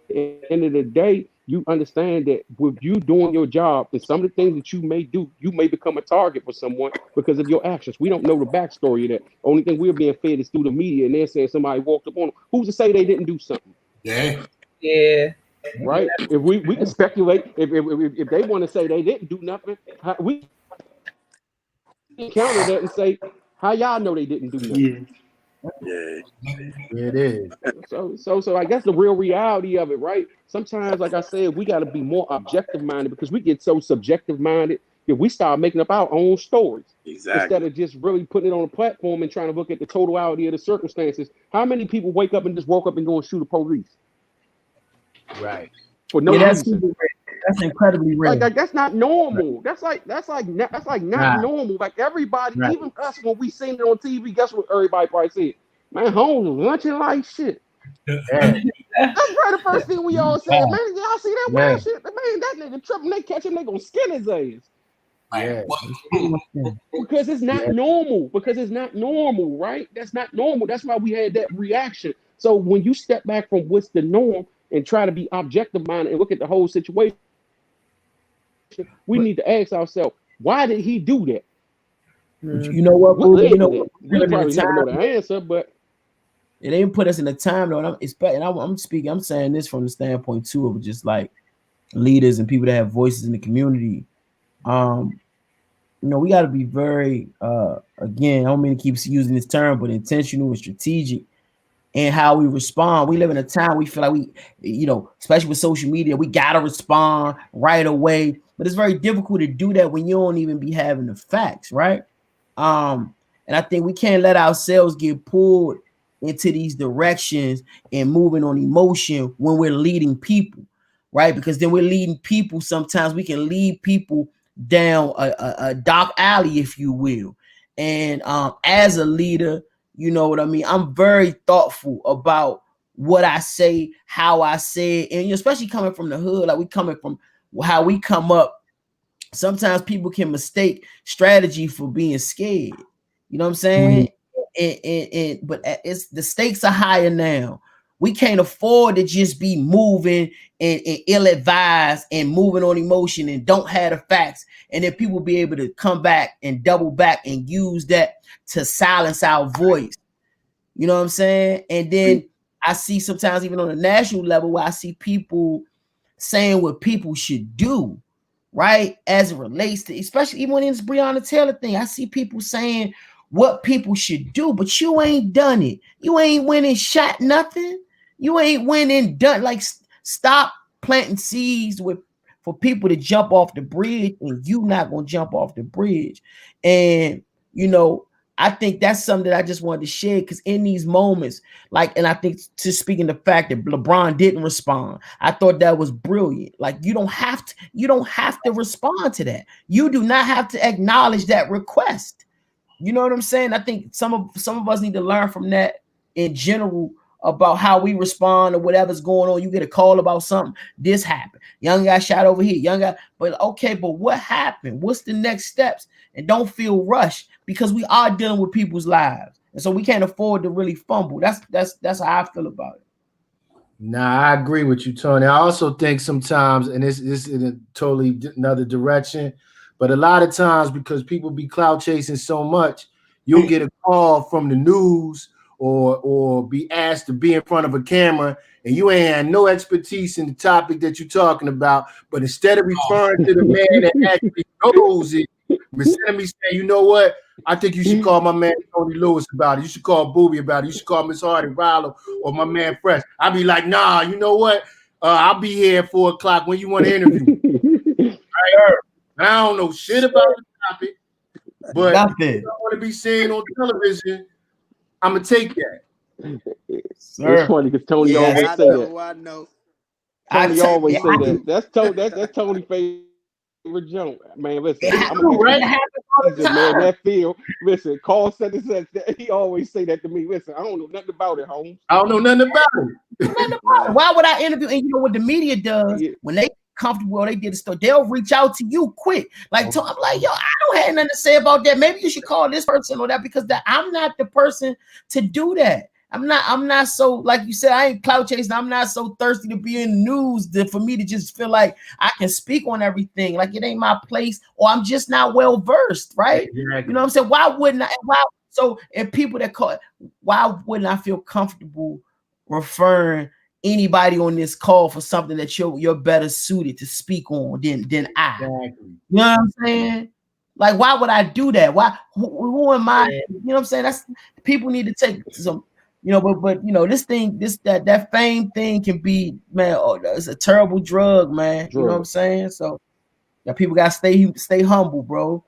the end of the day, you understand that with you doing your job and some of the things that you may do, you may become a target for someone because of your actions. We don't know the backstory of that. Only thing we're being fed is through the media, and they're saying somebody walked up on them. Who's to say they didn't do something? Yeah. Right. If we can speculate, if they want to say they didn't do nothing, we can counter that and say, how y'all know they didn't do nothing? Yeah. It is. So I guess the real reality of it, right? Sometimes, like I said, we got to be more objective minded because we get so subjective minded that we start making up our own stories. Exactly. Instead of just really putting it on a platform and trying to look at the totality of the circumstances. How many people wake up and just woke up and go and shoot the police? Right. For no reason. That's incredibly rare. Like that's not normal. That's like not normal. Like everybody, even us, when we seen it on TV, guess what everybody probably said? Man, Holmes was lunching like shit. That's probably the first thing we all said. Man, y'all see that wild shit? Man, that nigga tripping. They catch him, they gonna skin his ass. Yeah. Because it's not normal. Because it's not normal, right? That's not normal. That's why we had that reaction. So when you step back from what's the norm and try to be objective minded and look at the whole situation, we need to ask ourselves, why did he do that? You know what? We probably never know the answer, but it ain't put us in the time though. And I'm speaking. I'm saying this from the standpoint too of just like leaders and people that have voices in the community. You know, we got to be very again. I don't mean to keep using this term, but intentional and strategic in how we respond. We live in a time we feel like we, you know, especially with social media, we gotta respond right away. But it's very difficult to do that when you don't even be having the facts, right? And I think we can't let ourselves get pulled into these directions and moving on emotion when we're leading people, right? Because then we're leading people. Sometimes we can lead people down a dark alley, if you will. And as a leader, you know what I mean? I'm very thoughtful about what I say, how I say it, and especially coming from the hood, like we coming from how we come up. Sometimes people can mistake strategy for being scared. You know what I'm saying? But it's the stakes are higher now. We can't afford to just be moving and ill-advised and moving on emotion and don't have the facts. And then people be able to come back and double back and use that to silence our voice. You know what I'm saying? And then I see sometimes even on a national level where I see people saying what people should do, right? As it relates to, especially even when it's Breonna Taylor thing, I see people saying what people should do, but you ain't done it. You ain't went and shot nothing. You ain't went and done, like, stop planting seeds for people to jump off the bridge, and you not gonna jump off the bridge. And you know, I think that's something that I just wanted to share, because in these moments, like, and I think to speaking the fact that LeBron didn't respond, I thought that was brilliant. Like, you don't have to respond to that. You do not have to acknowledge that request. You know what I'm saying? I think some of us need to learn from that in general about how we respond to whatever's going on. You get a call about something, this happened. Young guy shot over here, young guy, but okay, but what happened? What's the next steps? And don't feel rushed, because we are dealing with people's lives. And so we can't afford to really fumble. That's how I feel about it. Nah, I agree with you, Tony. I also think sometimes, and this is in a totally another direction, but a lot of times, because people be clout chasing so much, you'll get a call from the news or be asked to be in front of a camera, and you ain't had no expertise in the topic that you're talking about. But instead of referring to the man that actually knows it, instead of me saying, you know what, I think you should call my man Tony Lewis about it. You should call Booby about it. You should call Miss Hardy Rowler or my man Fresh. I'll be like, nah, you know what? I'll be here at 4 o'clock when you want to interview me. Right? I don't know shit about the topic, but I want to be seen on television. I'm gonna take that. It's funny because Tony always say that. I know. Tony always say that. That's Tony's favorite joke. Man, listen, man, that feel. Listen, call such and such. He always say that to me. Listen, I don't know nothing about it, Holmes. I don't know nothing about it. Why would I interview? And you know what the media does when they comfortable, they did the stuff, they'll reach out to you quick. Like, I'm like, yo, I don't have nothing to say about that. Maybe you should call this person or that, because I'm not the person to do that. I'm not so, like you said, I ain't clout chasing. I'm not so thirsty to be in the news for me to just feel like I can speak on everything. Like, it ain't my place, or I'm just not well versed, right? Exactly. You know what I'm saying? Why wouldn't I? And people that call it, why wouldn't I feel comfortable referring anybody on this call for something that you're better suited to speak on than I? Exactly. You know what I'm saying? Like, why would I do that? Why? Who am I? You know what I'm saying? That's, people need to take some, you know, but you know, that fame thing can be, man, it's a terrible drug, man. You know what I'm saying? So yeah, people gotta stay humble, bro,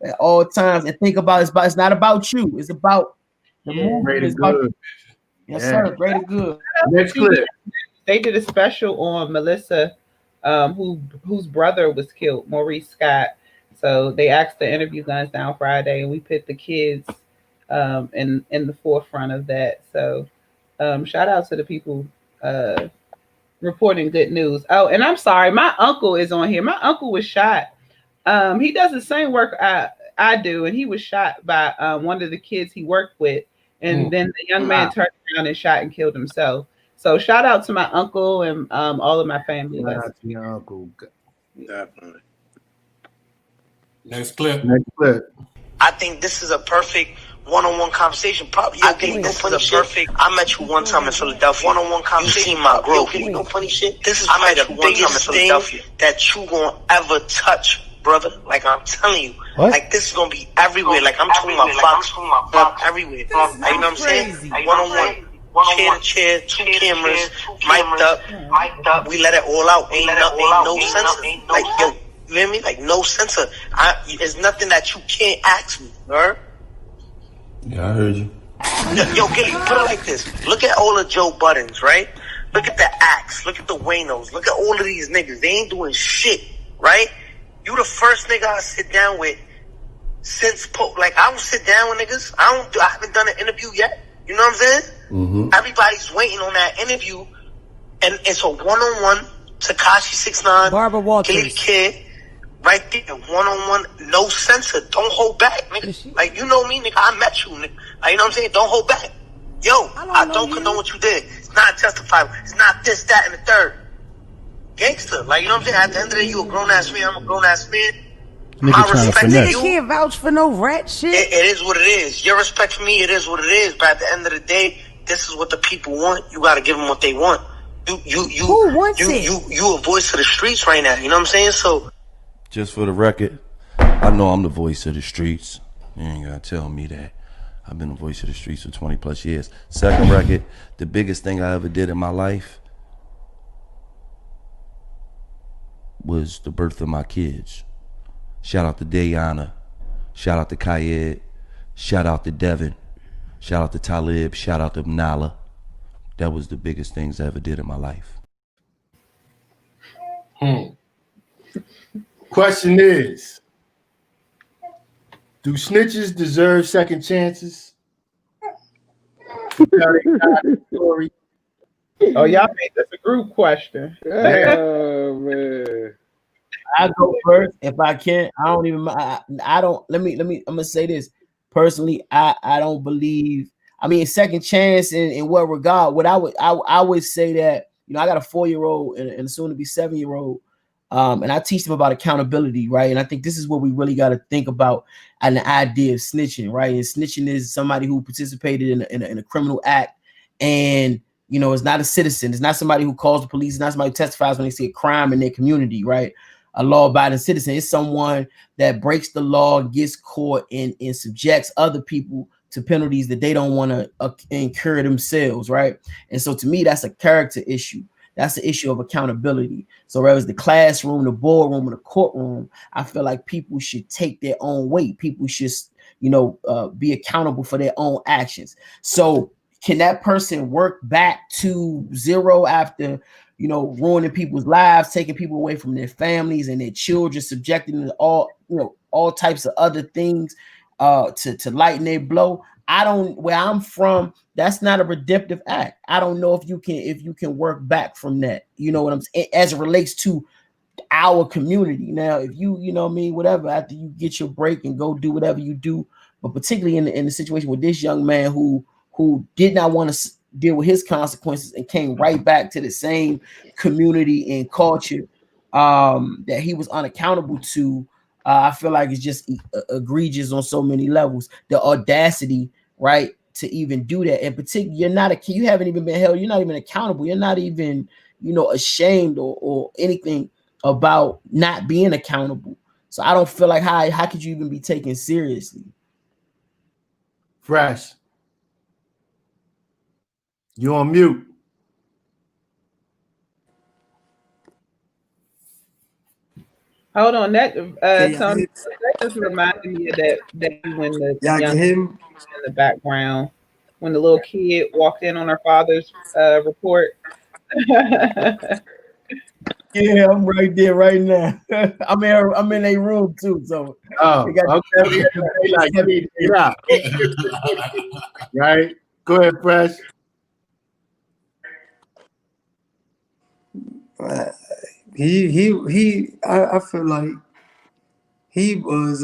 at all times, and think about it's not about you, it's about the movement. It's about, yes, sir. Greater good. Next clip. They did a special on Melissa, whose brother was killed, Maurice Scott. So they asked the interview Guns Down Friday, and we put the kids in the forefront of that. So shout out to the people reporting good news. Oh, and I'm sorry, my uncle is on here. My uncle was shot. He does the same work I do, and he was shot by one of the kids he worked with. And then the young man turned around and shot and killed himself. So shout out to my uncle and all of my family. Shout out to your uncle. Definitely. Next clip. I think this is a perfect one-on-one conversation. Probably, I think this is a perfect. I met you one time in Philadelphia. One-on-one conversation. You see my growth. No funny shit. This is probably the biggest thing that you gonna ever touch, brother. Like, I'm telling you. What? Like, this is gonna be everywhere. Like, I'm talking about Fox everywhere. You know what I'm saying? One-on-one. Chair to chair, 2 cameras, mic'd up. We let it all out. Ain't no censor. Like, yo, you hear me? Like, no censor. There's nothing that you can't ask me, right? Yeah, I heard you. Yo, Gilly, put it like this. Look at all of Joe Buttons, right? Look at the Axe. Look at the Waynos. Look at all of these niggas. They ain't doing shit, right? You the first nigga I sit down with since like I don't sit down with niggas. I haven't done an interview yet. You know what I'm saying? Mm-hmm. Everybody's waiting on that interview, and it's a one-on-one. Tekashi 6ix9ine, Barbara Walters, Gilly Kid, right there, one-on-one, no censor. Don't hold back, nigga. Like, you know me, nigga. I met you, nigga. Like, you know what I'm saying? Don't hold back. Yo, I don't condone what you did. It's not justifiable. It's not this, that, and the third. Gangster. Like, you know what I'm saying? At the end of the day, you a grown-ass man. I'm a grown-ass man. My respect to nigga you. can't vouch for no rat shit. It is what it is. Your respect for me, it is what it is. But at the end of the day, this is what the people want. You got to give them what they want. Who wants it? You a voice of the streets right now. You know what I'm saying? So, just for the record, I know I'm the voice of the streets. You ain't gotta tell me that. I've been the voice of the streets for 20 plus years. Second record, the biggest thing I ever did in my life was the birth of my kids. Shout out to Dayana. Shout out to Kayed. Shout out to Devin. Shout out to Talib. Shout out to Nala. That was the biggest things I ever did in my life. Question is, do snitches deserve second chances? Oh, y'all made this a group question. Oh man. I go first if I can. I don't even. I don't. Let me. I'm gonna say this personally. I don't believe. I mean, second chance in what regard? What I would say that, you know, I got a 4-year-old and a soon to be 7-year-old, and I teach them about accountability, right? And I think this is what we really got to think about, and the idea of snitching, right? And snitching is somebody who participated in a criminal act, and you know, it's not a citizen. It's not somebody who calls the police. It's not somebody who testifies when they see a crime in their community, right? A law-abiding citizen is someone that breaks the law, gets caught, and subjects other people to penalties that they don't want to incur themselves, right? And so to me, that's a character issue. That's the issue of accountability. So whether it's the classroom, the boardroom, or the courtroom, I feel like people should take their own weight. People should, you know, be accountable for their own actions. So can that person work back to zero after, you know, ruining people's lives, taking people away from their families and their children, subjecting them to all types of other things to lighten their blow? I don't, where I'm from, that's not a redemptive act. I don't know if you can work back from that. You know what I'm saying? As it relates to our community. Now, if you know what I mean, whatever, after you get your break and go do whatever you do, but particularly in the situation with this young man who did not want to deal with his consequences and came right back to the same community and culture that he was unaccountable to, I feel like it's just egregious on so many levels. The audacity, right, to even do that. In particular, you're not a kid. You haven't even been held. You're not even accountable. You're not even, you know, ashamed or anything about not being accountable. So I don't feel like how could you even be taken seriously? Fresh. You on mute. Hold on, that Tony, that just reminded me of that when the young in the background, when the little kid walked in on her father's report. Yeah, I'm right there right now. I'm in a room too, so okay. Right. Go ahead, Fresh. I feel like he was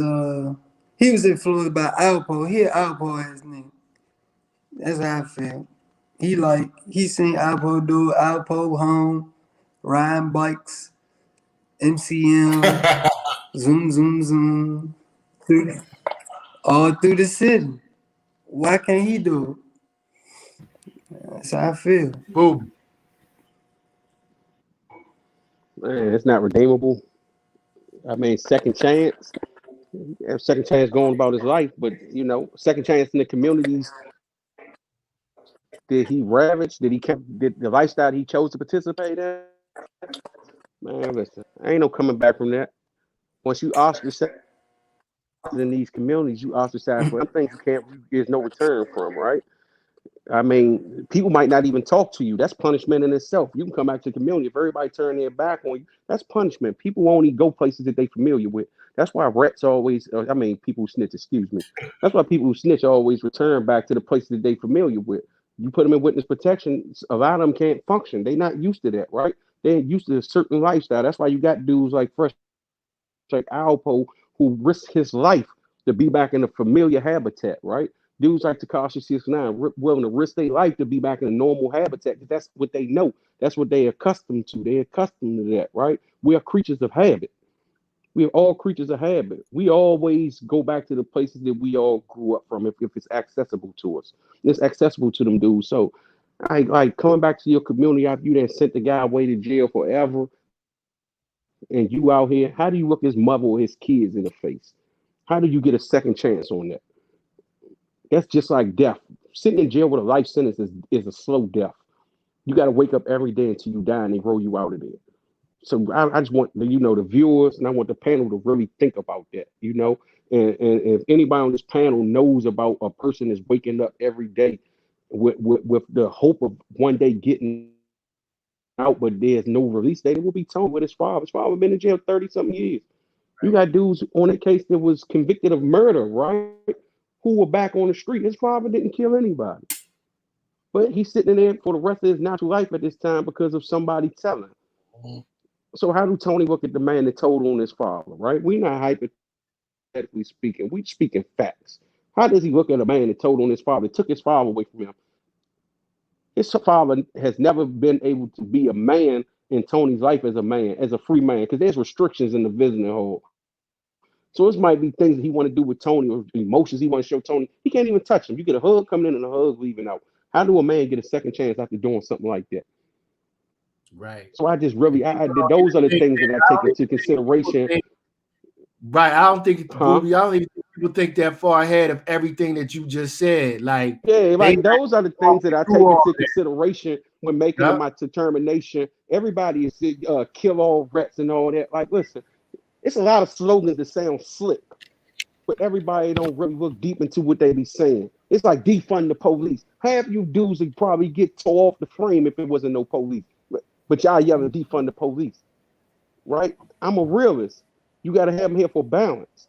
influenced by Alpo. He Alpo ass nigga. That's how I feel. He seen Alpo do it. Alpo home, riding bikes, MCM, zoom, all through the city. Why can't he do it? That's how I feel. Boom. Man, it's not redeemable. I mean, second chance going about his life, but you know, second chance in the communities. Did he ravage? Did the lifestyle he chose to participate in? Man, listen, ain't no coming back from that. Once you ostracize in these communities, you ostracize for things you can't. There's no return from, right? I mean, people might not even talk to you. That's punishment in itself. You can come back to the community. If everybody turn their back on you, that's punishment. People only go places that they familiar with. That's why rats always, people who snitch, excuse me. That's why people who snitch always return back to the places that they familiar with. You put them in witness protection, a lot of them can't function. They're not used to that, right? They're used to a certain lifestyle. That's why you got dudes like Alpo who risk his life to be back in a familiar habitat, right? Dudes like Tekashi 6ix9ine willing to risk their life to be back in a normal habitat because that's what they know. That's what they're accustomed to. They're accustomed to that, right? We are creatures of habit. We are all creatures of habit. We always go back to the places that we all grew up from if it's accessible to us. It's accessible to them dudes. So I like coming back to your community after you then sent the guy away to jail forever. And you out here, how do you look his mother or his kids in the face? How do you get a second chance on that? That's just like death. Sitting in jail with a life sentence is a slow death. You got to wake up every day until you die and they roll you out of there. So I just want the viewers and I want the panel to really think about that, and if anybody on this panel knows about a person that's waking up every day with the hope of one day getting out, but there's no release date, it will be told with his father. His father been in jail 30-something years. You got dudes on a case that was convicted of murder, right? Who were back on the street. His father didn't kill anybody. But he's sitting there for the rest of his natural life at this time because of somebody telling. Mm-hmm. So how do Tony look at the man that told on his father, right? We're not hypothetically speaking. We're speaking facts. How does he look at a man that told on his father, took his father away from him? His father has never been able to be a man in Tony's life as a man, as a free man, because there's restrictions in the visiting hall. So this might be things that he want to do with Tony or emotions he want to show Tony. He can't even touch him. You get a hug coming in and a hug leaving out. How do a man get a second chance after doing something like that? Right. So I just really, those are the things that I take into consideration. Right. I don't think people think that far ahead of everything that you just said. Like, yeah, like those are the things that I take into consideration when making my determination. Everybody is kill all rats and all that. Like, listen, it's a lot of slogans that sound slick, but everybody don't really look deep into what they be saying. It's like defund the police. Half you dudes would probably get tore off the frame if it wasn't no police. But y'all yelling defund the police, right? I'm a realist. You got to have them here for balance.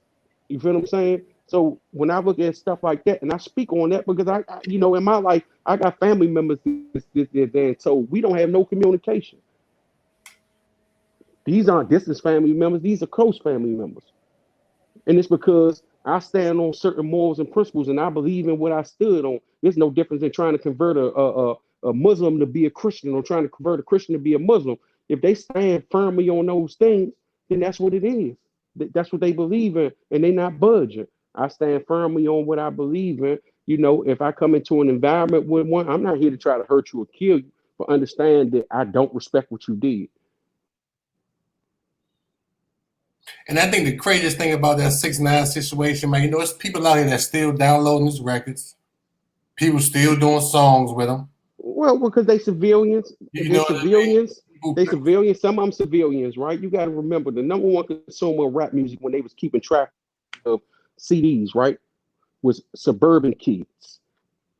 You feel what I'm saying? So when I look at stuff like that, and I speak on that because I in my life, I got family members that told we don't have no communication. These aren't distant family members. These are close family members. And it's because I stand on certain morals and principles, and I believe in what I stood on. There's no difference in trying to convert a Muslim to be a Christian or trying to convert a Christian to be a Muslim. If they stand firmly on those things, then that's what it is. That's what they believe in, and they're not budging. I stand firmly on what I believe in. If I come into an environment with one, I'm not here to try to hurt you or kill you, but understand that I don't respect what you did. And I think the craziest thing about that 6ix9ine situation, man, it's people out here that still downloading his records. People still doing songs with him. Well, because they civilians. They civilians. Some of them civilians, right? You got to remember the number one consumer of rap music when they was keeping track of CDs, right, was suburban kids,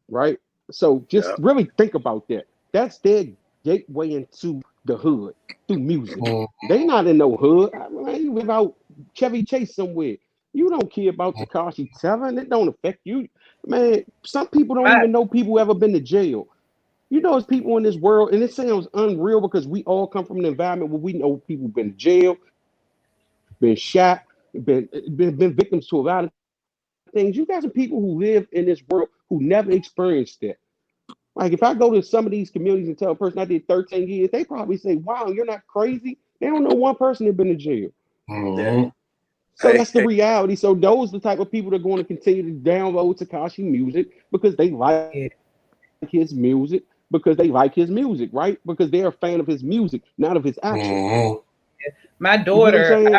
right? So just really think about that. That's their gateway into the hood through music. They not in no hood. They live out Chevy Chase somewhere. You don't care about Tekashi 7. It don't affect you, man. Some people don't even know people who ever been to jail. There's people in this world, and it sounds unreal because we all come from an environment where we know people been to jail, been shot, been victims to a lot of things. You got some people who live in this world who never experienced that. Like if I go to some of these communities and tell a person I did 13 years, they probably say, "Wow, you're not crazy." They don't know one person that been to jail. Mm-hmm. So that's the reality. So those are the type of people that are going to continue to download Tekashi music because they like his music. Because they like his music, right? Because they're a fan of his music, not of his actions. Mm-hmm. My daughter,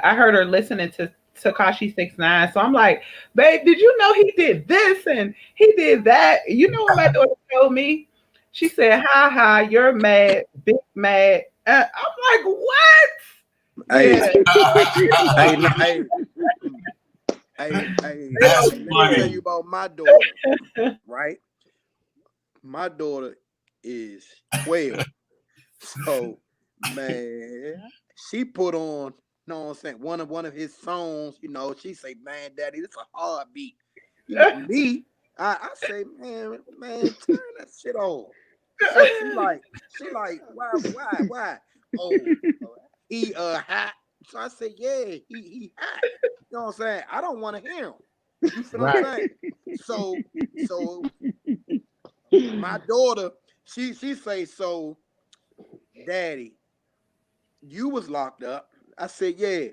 I heard her listening to Tekashi 6ix9ine. So I'm like, babe, did you know he did this and he did that? You know what my daughter told me? She said, "Ha ha, you're mad, big mad." I'm like, what? Hey, Yeah. hey, no, hey, hey, That's let me funny. tell you about my daughter, right? My daughter is 12. So, man, she put on, you know what I'm saying, one of his songs, you know, she say, man, daddy, this a hard beat. You know, me, I say, man, turn that shit on. So she like, why? Oh, he hot. So I said, yeah, he hot. You know what I'm saying? I don't want to hear him. You feel what I'm saying? So my daughter, she say, so daddy, you was locked up. I said, yeah.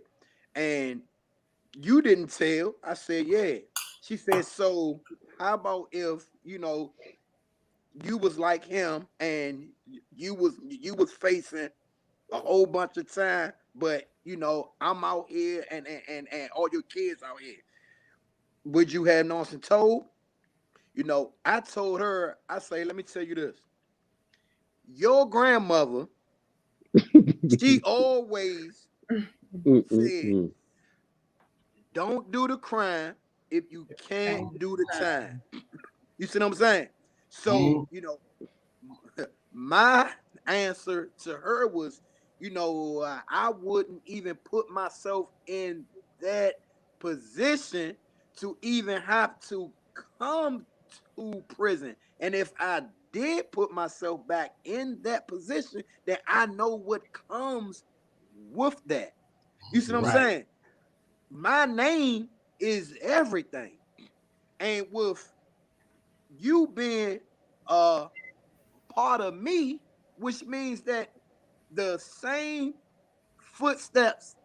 And you didn't tell. I said, yeah. She said, so how about if, you know, you was like him and you was facing a whole bunch of time, but you know, I'm out here and all your kids out here. Would you have Nelson told? You know, I told her, I say, let me tell you this. Your grandmother, she always said, don't do the crime if you can't do the time. You see what I'm saying? So, you know, my answer to her was, you know, I wouldn't even put myself in that position to even have to come to prison. And if I did put myself back in that position, then I know what comes with that. You see what I'm saying? My name is everything. And with you being part of me, which means that the same footsteps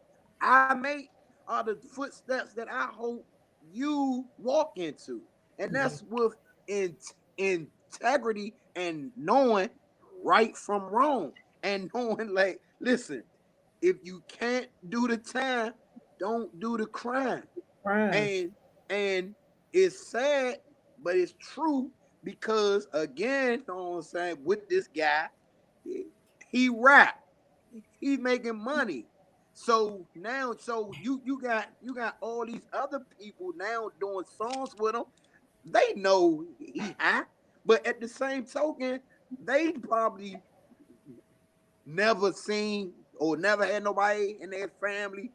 I make are the footsteps that I hope you walk into. And that's with integrity and knowing right from wrong. And knowing, like, listen, if you can't do the time, don't do the crime. Right. And it's sad, but it's true because again, you know what I'm saying, with this guy, he rap, he's making money. So now, so you got all these other people now doing songs with him. They know he hot, but at the same token, they probably never seen or never had nobody in their family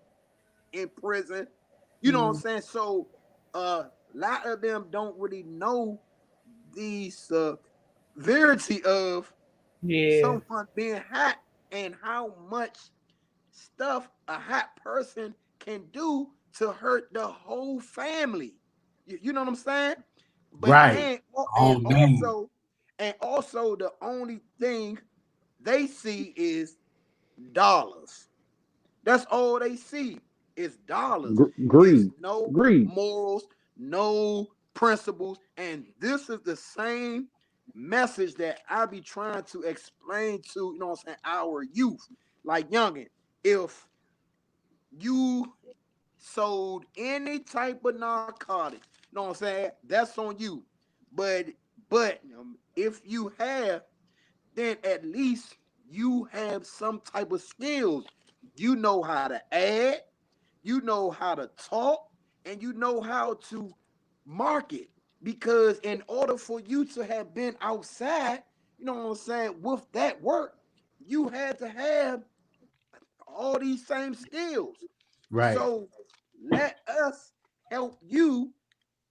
in prison. You know what I'm saying? So a lot of them don't really know the severity of someone being hot and how much stuff a hot person can do to hurt the whole family. You know what I'm saying? But Right. and also the only thing they see is dollars. That's all they see is dollars. It's Greed. no Greed. morals, no principles. And this is the same message that I be trying to explain to, you know what I'm saying, our youth. Like youngin, if you sold any type of narcotic, you know what I'm saying, that's on you. But if you have, then at least you have some type of skills. You know how to add, you know how to talk, and you know how to market. Because in order for you to have been outside, you know what I'm saying, with that work, you had to have all these same skills. Right. So let us help you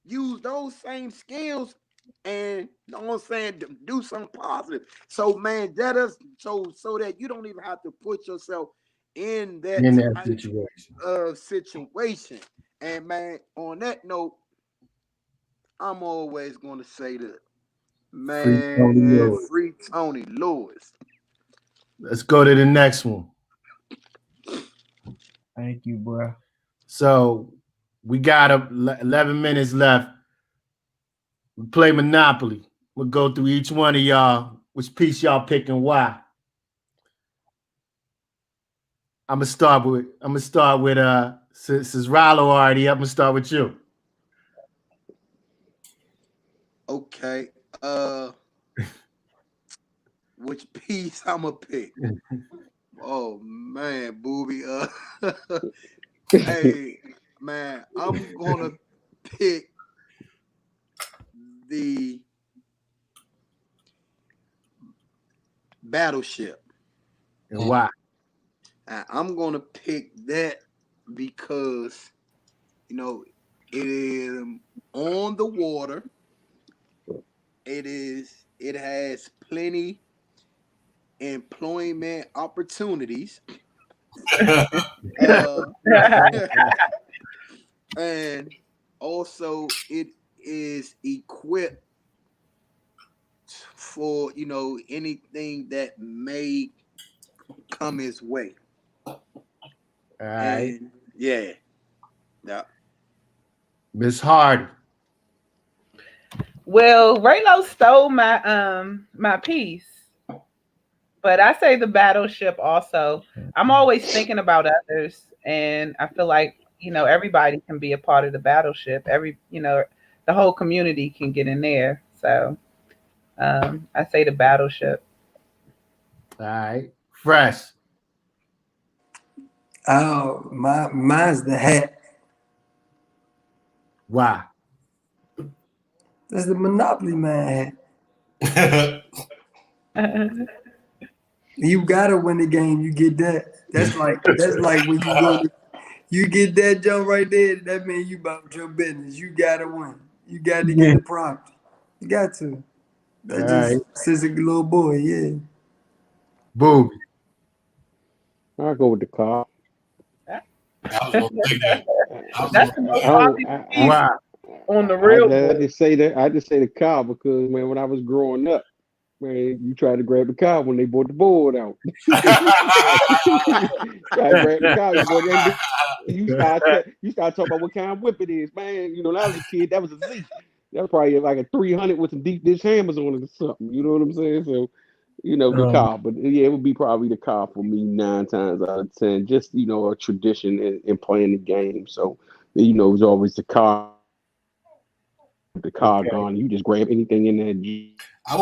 use those same skills and, you know what I'm saying, do something positive. So man, that is so that you don't even have to put yourself in that In that type situation. of situation. And man, on that note, I'm always going to say that, Free Tony man, Lewis. free Tony Lewis. Let's go to the next one. Thank you, bro. So we got 11 minutes left. We play Monopoly. We'll go through each one of y'all, which piece y'all pick and why. I'm gonna start with since Rollo already up, I'm gonna start with you. Okay. Which piece I'm gonna pick? Oh man, Booby. Hey man, I'm gonna pick the Battleship. And why? I'm gonna pick that because it is on the water. It has plenty employment opportunities. And also it is equipped for anything that may come his way. All right. And yeah. Miss Hardy. Well, Raylo stole my piece, but I say the Battleship also. I'm always thinking about others, and I feel like everybody can be a part of the Battleship. The whole community can get in there. So I say the Battleship. All right. Fresh. Oh, mine's the hat. Why? That's the Monopoly Man hat. You gotta win the game. You get that. That's like when you get that jump right there. That means you about your business. You gotta win. You got to get the prompt. You got to. That's just since a little boy, yeah. Booby. I'll go with the car. That's the most popular piece on the real. I just say the car because man, when I was growing up, man, you tried to grab the car when they brought the board out. Try to grab the car, you start talking about what kind of whip it is, man. When I was a kid, that was a Z. That was probably like a 300 with some deep dish hammers on it or something. You know what I'm saying? So, the car, but yeah, it would be probably the car for me 9 times out of 10. Just a tradition in playing the game. So, it was always the car. The car gone. You just grab anything in there. I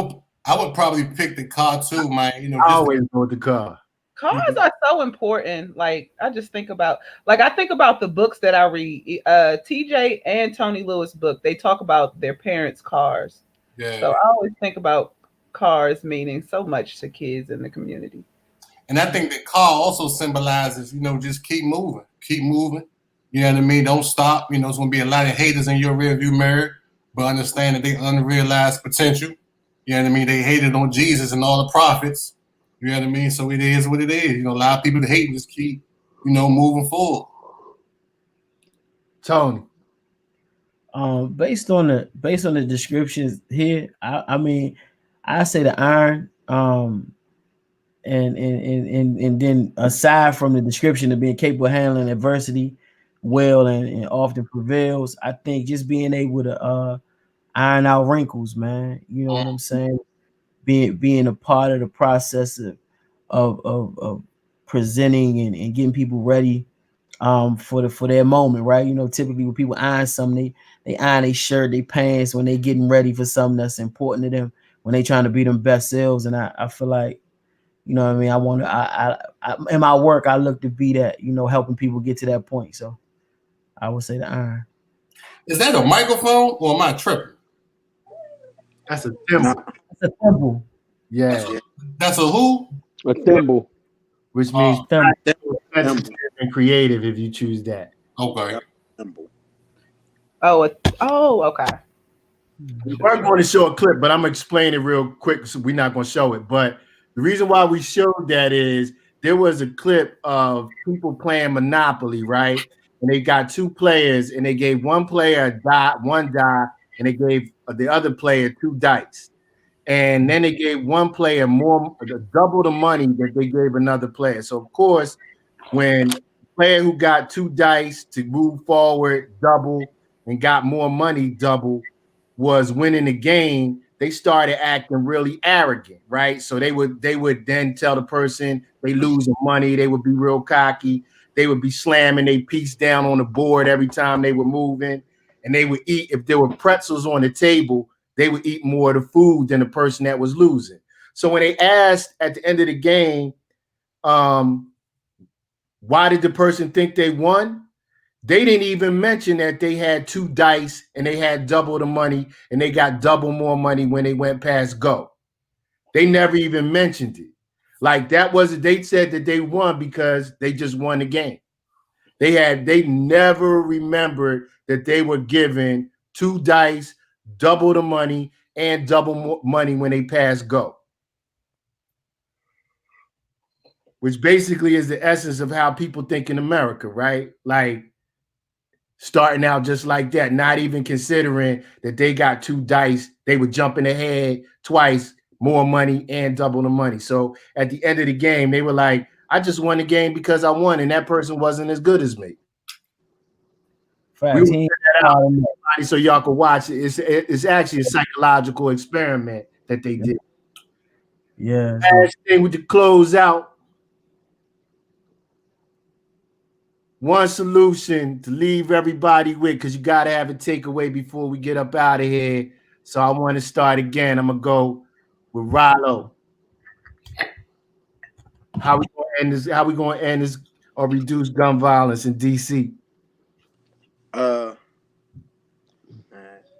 would probably pick the car too, man. I always go with the car. Cars are so important. Like I just think about, the books that I read. TJ and Tony Lewis book. They talk about their parents' cars. Yeah. So I always think about cars meaning so much to kids in the community. And I think the car also symbolizes, just keep moving. Keep moving. You know what I mean? Don't stop. There's going to be a lot of haters in your rearview mirror, but understand that they unrealized potential. You know what I mean? They hated on Jesus and all the prophets. You know what I mean? So it is what it is. A lot of people that hate just keep, moving forward. Tony. Based on the descriptions here, I mean, I say the iron. And then aside from the description of being capable of handling adversity well and often prevails, I think just being able to iron out wrinkles, man. You know what I'm saying? Being a part of the process of presenting and getting people ready for their moment, right? Typically when people iron something, they iron their shirt, their pants when they getting ready for something that's important to them, when they trying to be them best selves. And I feel like, what I mean? I in my work, I look to be that, helping people get to that point. So I would say the iron. Is that a microphone or am I tripping? That's a thimble. That's a thimble. Yeah. That's a who? A thimble. Which means sensitive and creative if you choose that. Okay. Okay. We're going to show a clip, but I'm going to explain it real quick. So we're not going to show it. But the reason why we showed that is there was a clip of people playing Monopoly, right? And they got 2 players, and they gave one player one die, and they gave the other player 2 dice. And then they gave one player double the money that they gave another player. So, of course, when the player who got 2 dice to move forward double and got more money double was winning the game, they started acting really arrogant, right? So they would then tell the person they losing money. They would be real cocky. They would be slamming their piece down on the board every time they were moving. And they would eat, if there were pretzels on the table, they would eat more of the food than the person that was losing. So when they asked at the end of the game, why did the person think they won? They didn't even mention that they had 2 dice and they had double the money and they got double more money when they went past go. They never even mentioned it. Like that was, they said that they won because they just won the game. They never remembered that they were given 2 dice, double the money, and double more money when they passed go. Which basically is the essence of how people think in America, right? Like starting out just like that, not even considering that they got 2 dice, they were jumping ahead twice, more money and double the money. So at the end of the game, they were like, I just won the game because I won, and that person wasn't as good as me. We will figure that out so y'all can watch it. It's actually a psychological experiment that they did. Yeah. Last thing to close out. One solution to leave everybody with, because you got to have a takeaway before we get up out of here. So I want to start again. I'm going to go with Rollo. How we going to end this or reduce gun violence in D.C.?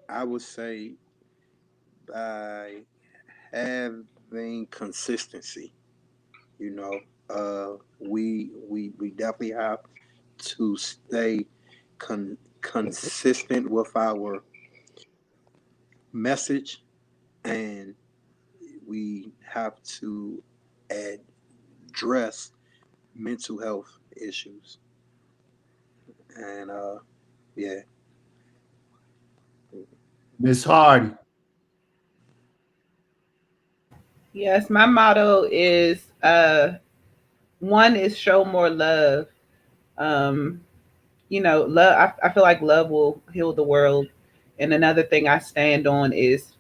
I would say by having consistency. You know, we definitely have to stay consistent with our message, and we have to address mental health issues. And yeah. Miss Hardy. Yes, my motto is one is show more love. You know, love. I feel like love will heal the world. And another thing I stand on is,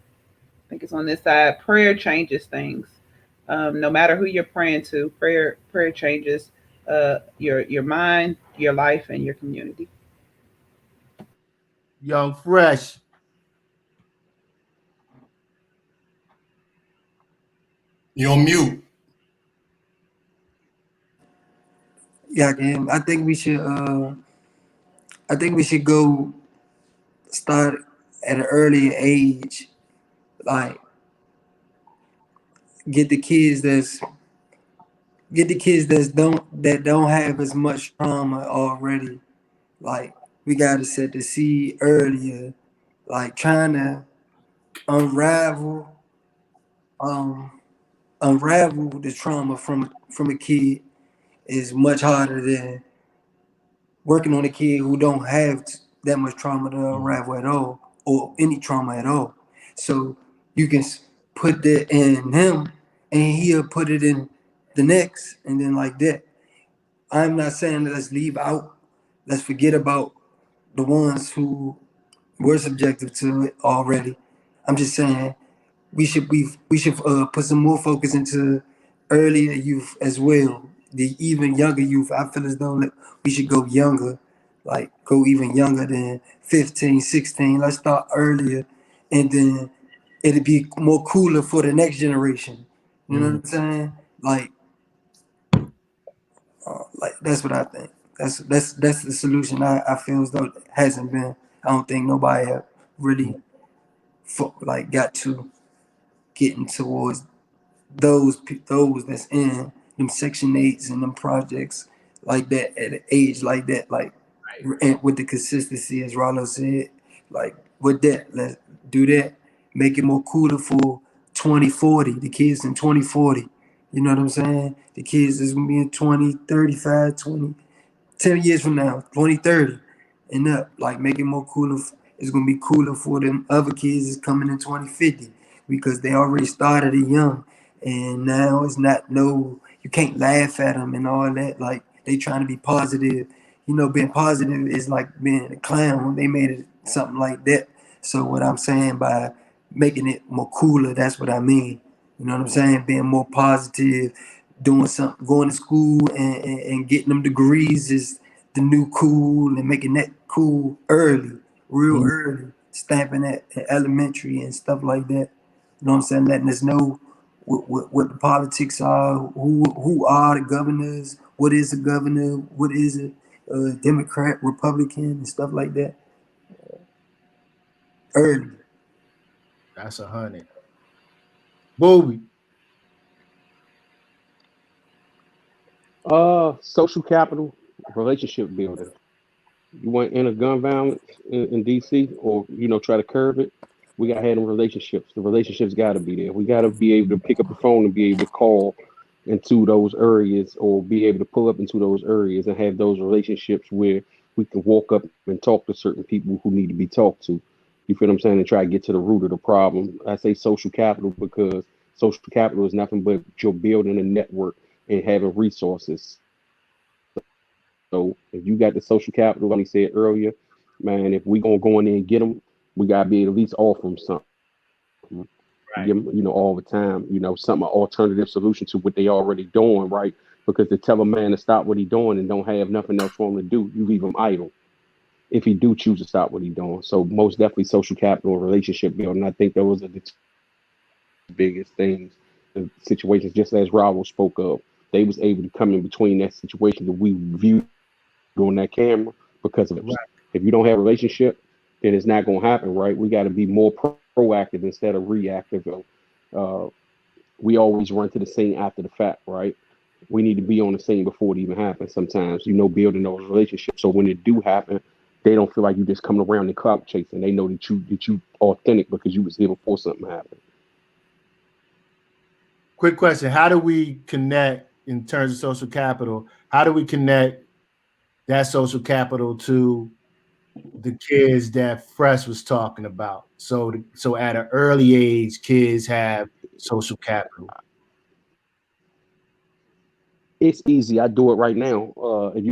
I think it's on this side, prayer changes things. No matter who you're praying to, prayer changes your mind, your life, and your community. Young Fresh. You're on mute. Yeah, again, I think we should go start at an earlier age, like get the kids that don't have as much trauma already. Like we gotta set the seed earlier, like trying to unravel the trauma from a kid is much harder than working on a kid who don't have that much trauma to unravel at all, or any trauma at all. So you can put that in him, and he'll put it in the next, and then like that. I'm not saying that let's forget about the ones who were subjective to it already. I'm just saying we should put some more focus into earlier youth as well, the even younger youth. I feel as though we should go younger, like go even younger than 15, 16. Let's start earlier, and then it'll be more cooler for the next generation. You know what I'm saying? Like that's what I think. That's the solution. I feel as though it hasn't been. I don't think nobody have really got to getting towards those that's in them Section 8s and them projects like that at an age like that, and with the consistency, as Rollo said, like with that, let's do that. Make it more cooler for 2040, the kids in 2040. You know what I'm saying? The kids is gonna be in 2035, 10 years from now, 2030 and up. Like make it more cooler. It's gonna be cooler for them other kids that's coming in 2050 because they already started it young, and now it's not you can't laugh at them and all that. Like they trying to be positive. You know, being positive is like being a clown. They made it something like that. So what I'm saying by making it more cooler, that's what I mean. You know what I'm saying? Being more positive, doing something, going to school and getting them degrees is the new cool, and making that cool early, real early, stamping that in elementary and stuff like that. You know what I'm saying? Letting us know what the politics are, who are the governors, what is a governor, what is a Democrat, Republican, and stuff like that. Early. That's 100. Booby. Social capital, relationship building. You want to enter gun violence in DC, or try to curb it? We got to have them relationships. The relationships got to be there. We got to be able to pick up the phone and be able to call into those areas, or be able to pull up into those areas and have those relationships where we can walk up and talk to certain people who need to be talked to. You feel what I'm saying? And try to get to the root of the problem. I say social capital because social capital is nothing but you're building a network and having resources. So if you got the social capital, like I said earlier, man, if we gonna go in there and get them, we gotta be able to at least offer them something. Right. Give them, all the time, something, an alternative solution to what they already doing, right? Because to tell a man to stop what he doing and don't have nothing else for him to do, you leave him idle. If he do choose to stop what he doing. So most definitely social capital and relationship building. I think those are the biggest things, the situations, just as Raul spoke of. They was able to come in between that situation that we viewed on that camera because of it. Right. If you don't have a relationship, then it's not going to happen, right? We got to be more proactive instead of reactive. We always run to the scene after the fact, right? We need to be on the scene before it even happens sometimes, building those relationships. So when it do happen, they don't feel like you just coming around and clout chasing. They know that you authentic because you was here before something happened. Quick question. How do we connect in terms of social capital? How do we connect that social capital to the kids that Fresh was talking about? So at an early age, kids have social capital. It's easy. I do it right now. If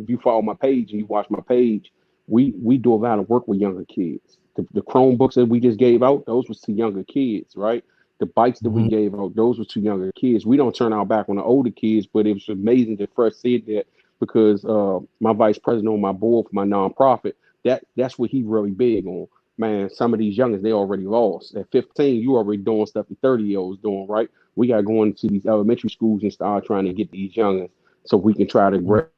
you follow my page and you watch my page, we do a lot of work with younger kids. The Chromebooks that we just gave out, those was to younger kids, right? The bikes that we gave out, those were to younger kids. We don't turn our back on the older kids, but it was amazing that Fresh said that because my vice president on my board for my nonprofit, that's what he really big on. Man, some of these youngins, they already lost. At 15, you already doing stuff the 30-year-olds doing, right? We got to go into these elementary schools and start trying to get these youngins so we can try to grab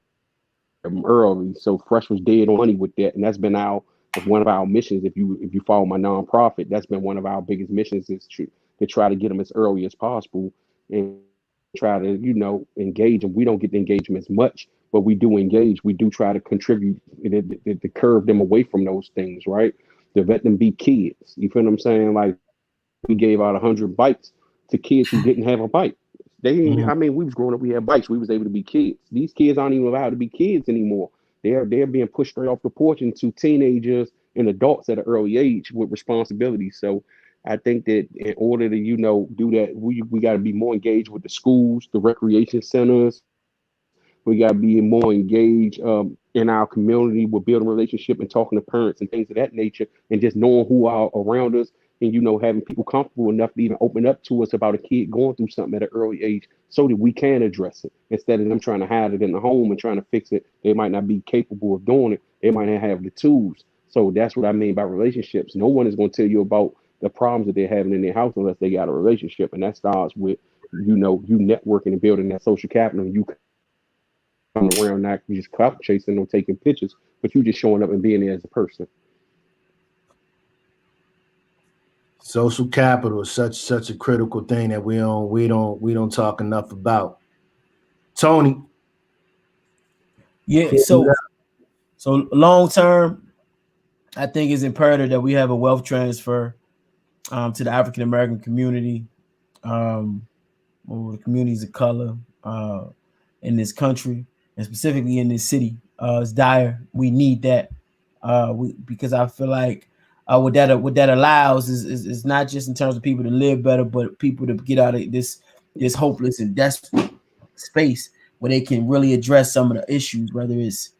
them early. So Fresh was dead on money with that, and that's been one of our missions. If you follow my nonprofit, that's been one of our biggest missions is to try to get them as early as possible and try to engage them. We don't get to engage them as much, but we do engage. We do try to contribute to curve them away from those things, right? To let them be kids. You feel what I'm saying? Like we gave out 100 bikes to kids who didn't have a bike. We was growing up, we had bikes. We was able to be kids. These kids aren't even allowed to be kids anymore. They're being pushed straight off the porch into teenagers and adults at an early age with responsibilities. So I think that in order to, do that, we got to be more engaged with the schools, the recreation centers. We got to be more engaged in our community with building relationship and talking to parents and things of that nature, and just knowing who are around us and, having people comfortable enough to even open up to us about a kid going through something at an early age so that we can address it instead of them trying to hide it in the home and trying to fix it. They might not be capable of doing it. They might not have the tools. So that's what I mean by relationships. No one is going to tell you about the problems that they're having in their house unless they got a relationship. And that starts with, you networking and building that social capital. And you come around not just clout chasing or taking pictures, but you just showing up and being there as a person. Social capital is such a critical thing that we don't talk enough about. Tony. Yeah, so long term, I think it's imperative that we have a wealth transfer to the African American community, or the communities of color in this country, and specifically in this city. It's dire. We need that because I feel like what that allows is not just in terms of people to live better, but people to get out of this hopeless and desperate space where they can really address some of the issues, whether it's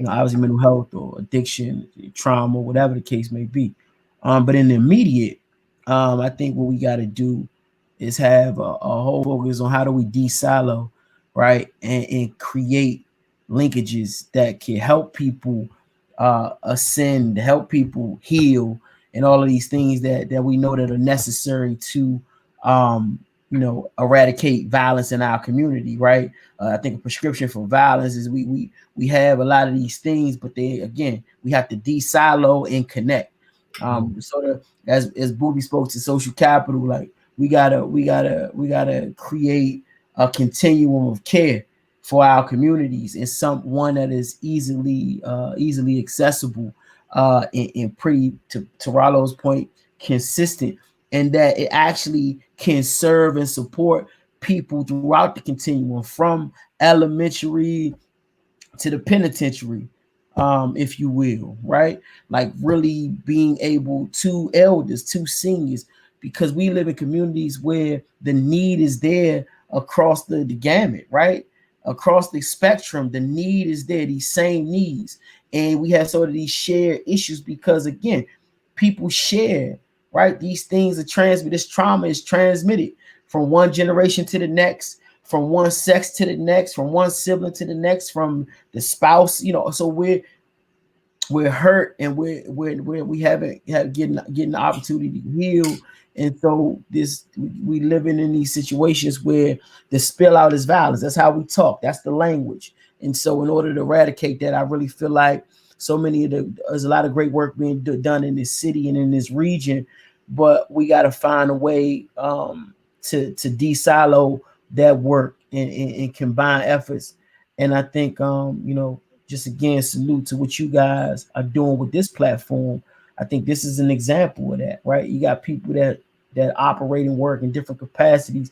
obviously mental health or addiction, trauma, whatever the case may be. But in the immediate, I think what we got to do is have a whole focus on how do we de-silo, right, and create linkages that can help people ascend, help people heal, and all of these things that we know that are necessary to eradicate violence in our community, right? I think a prescription for violence is we have a lot of these things, but we have to de-silo and connect. Sort of as Booby spoke to social capital, like we gotta create a continuum of care for our communities, and one that is easily accessible, and pretty, to Rollo's point, consistent, and that it actually can serve and support people throughout the continuum from elementary to the penitentiary, if you will, right? Like really being able to elders, to seniors, because we live in communities where the need is there across the gamut, right? Across the spectrum, the need is there, these same needs. And we have sort of these shared issues because, again, people share, right? These things are transmitted. This trauma is transmitted from one generation to the next, from one sex to the next, from one sibling to the next, from the spouse, so we're hurt, and we haven't getting the opportunity to heal. And so we living in these situations where the spill out is violence. That's how we talk. That's the language. And so in order to eradicate that, I really feel like there's a lot of great work being done in this city and in this region, but we got to find a way to de-silo that work and combine efforts. And I think, just again, salute to what you guys are doing with this platform. I think this is an example of that, right? You got people that operate and work in different capacities,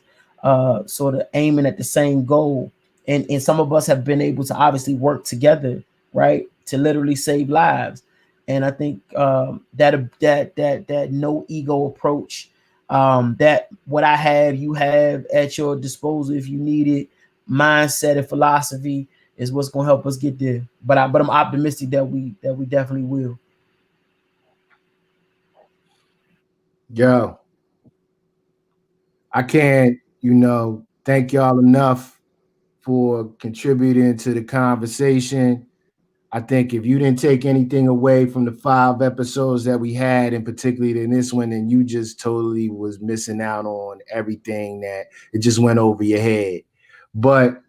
sort of aiming at the same goal. And some of us have been able to obviously work together, right, to literally save lives. And I think that no ego approach, that what I have, you have at your disposal if you need it, mindset and philosophy is what's going to help us get there. But I'm optimistic that we definitely will. Yo, I can't, thank y'all enough for contributing to the conversation. I think if you didn't take anything away from the 5 episodes that we had, and particularly in this one, then you just totally was missing out on everything, that it just went over your head. But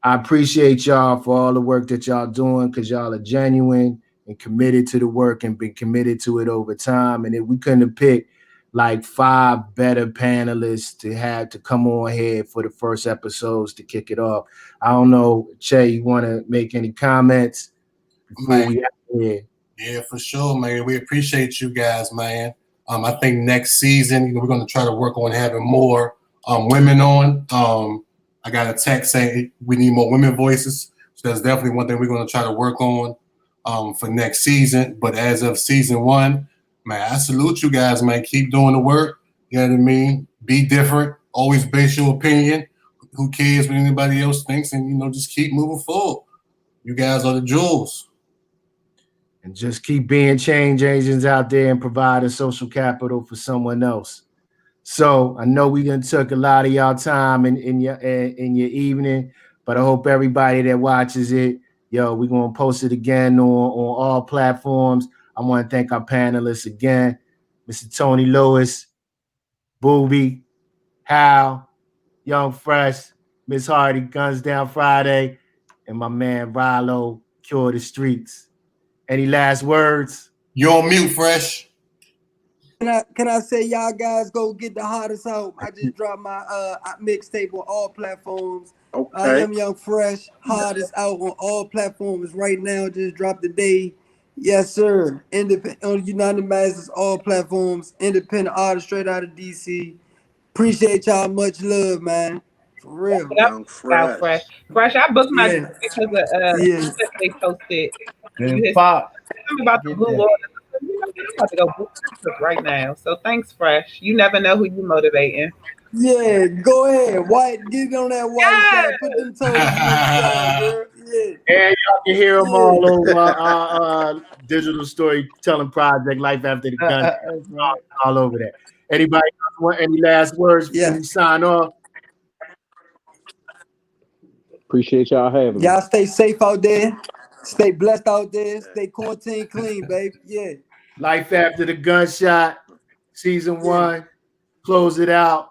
I appreciate y'all for all the work that y'all doing, because y'all are genuine and committed to the work and been committed to it over time. And if we couldn't have picked like 5 better panelists to have to come on here for the first episodes to kick it off. I don't know, Che, you want to make any comments before we out here? Yeah, for sure, man. We appreciate you guys, man. I think next season, we're going to try to work on having more women on. I got a text saying we need more women voices. So that's definitely one thing we're going to try to work on for next season. But as of season 1, man, I salute you guys, man. Keep doing the work. You know what I mean? Be different. Always base your opinion. Who cares what anybody else thinks? And, just keep moving forward. You guys are the jewels. And just keep being change agents out there and providing social capital for someone else. So I know we done took a lot of y'all time in your evening, but I hope everybody that watches it, we're going to post it again on all platforms. I want to thank our panelists again, Mr. Tony Lewis, Booby, Hal, Young Fresh, Miss Hardy, Guns Down Friday, and my man Rollo, Cure the Streets. Any last words? You're on mute, Fresh. Can I say y'all guys go get the hardest out? I just dropped my mixtape on all platforms. Okay. I am Young Fresh. Hardest out on all platforms right now. Just dropped today. Yes, sir. Independent on United Masters, all platforms. Independent artist straight out of DC. Appreciate y'all. Much love, man. For real. Young Fresh. Fresh. I booked my because of they posted. Pop. Tell me about the Blue Order. I'm about to go book right now. So thanks, Fresh. You never know who you motivating. Yeah, go ahead. White, get on that white side. Put them toes on the side, girl. Yeah. And y'all can hear them all over our digital storytelling project, Life After the Gun, all over that. Anybody want any last words before we sign off? Appreciate y'all having me. Y'all stay safe out there. Stay blessed out there. Stay quarantine clean, baby. Yeah. Life After the Gunshot, season 1. Close it out.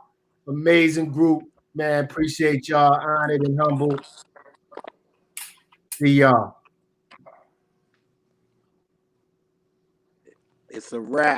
Amazing group, man. Appreciate y'all. Honored and humbled. See y'all. It's a wrap.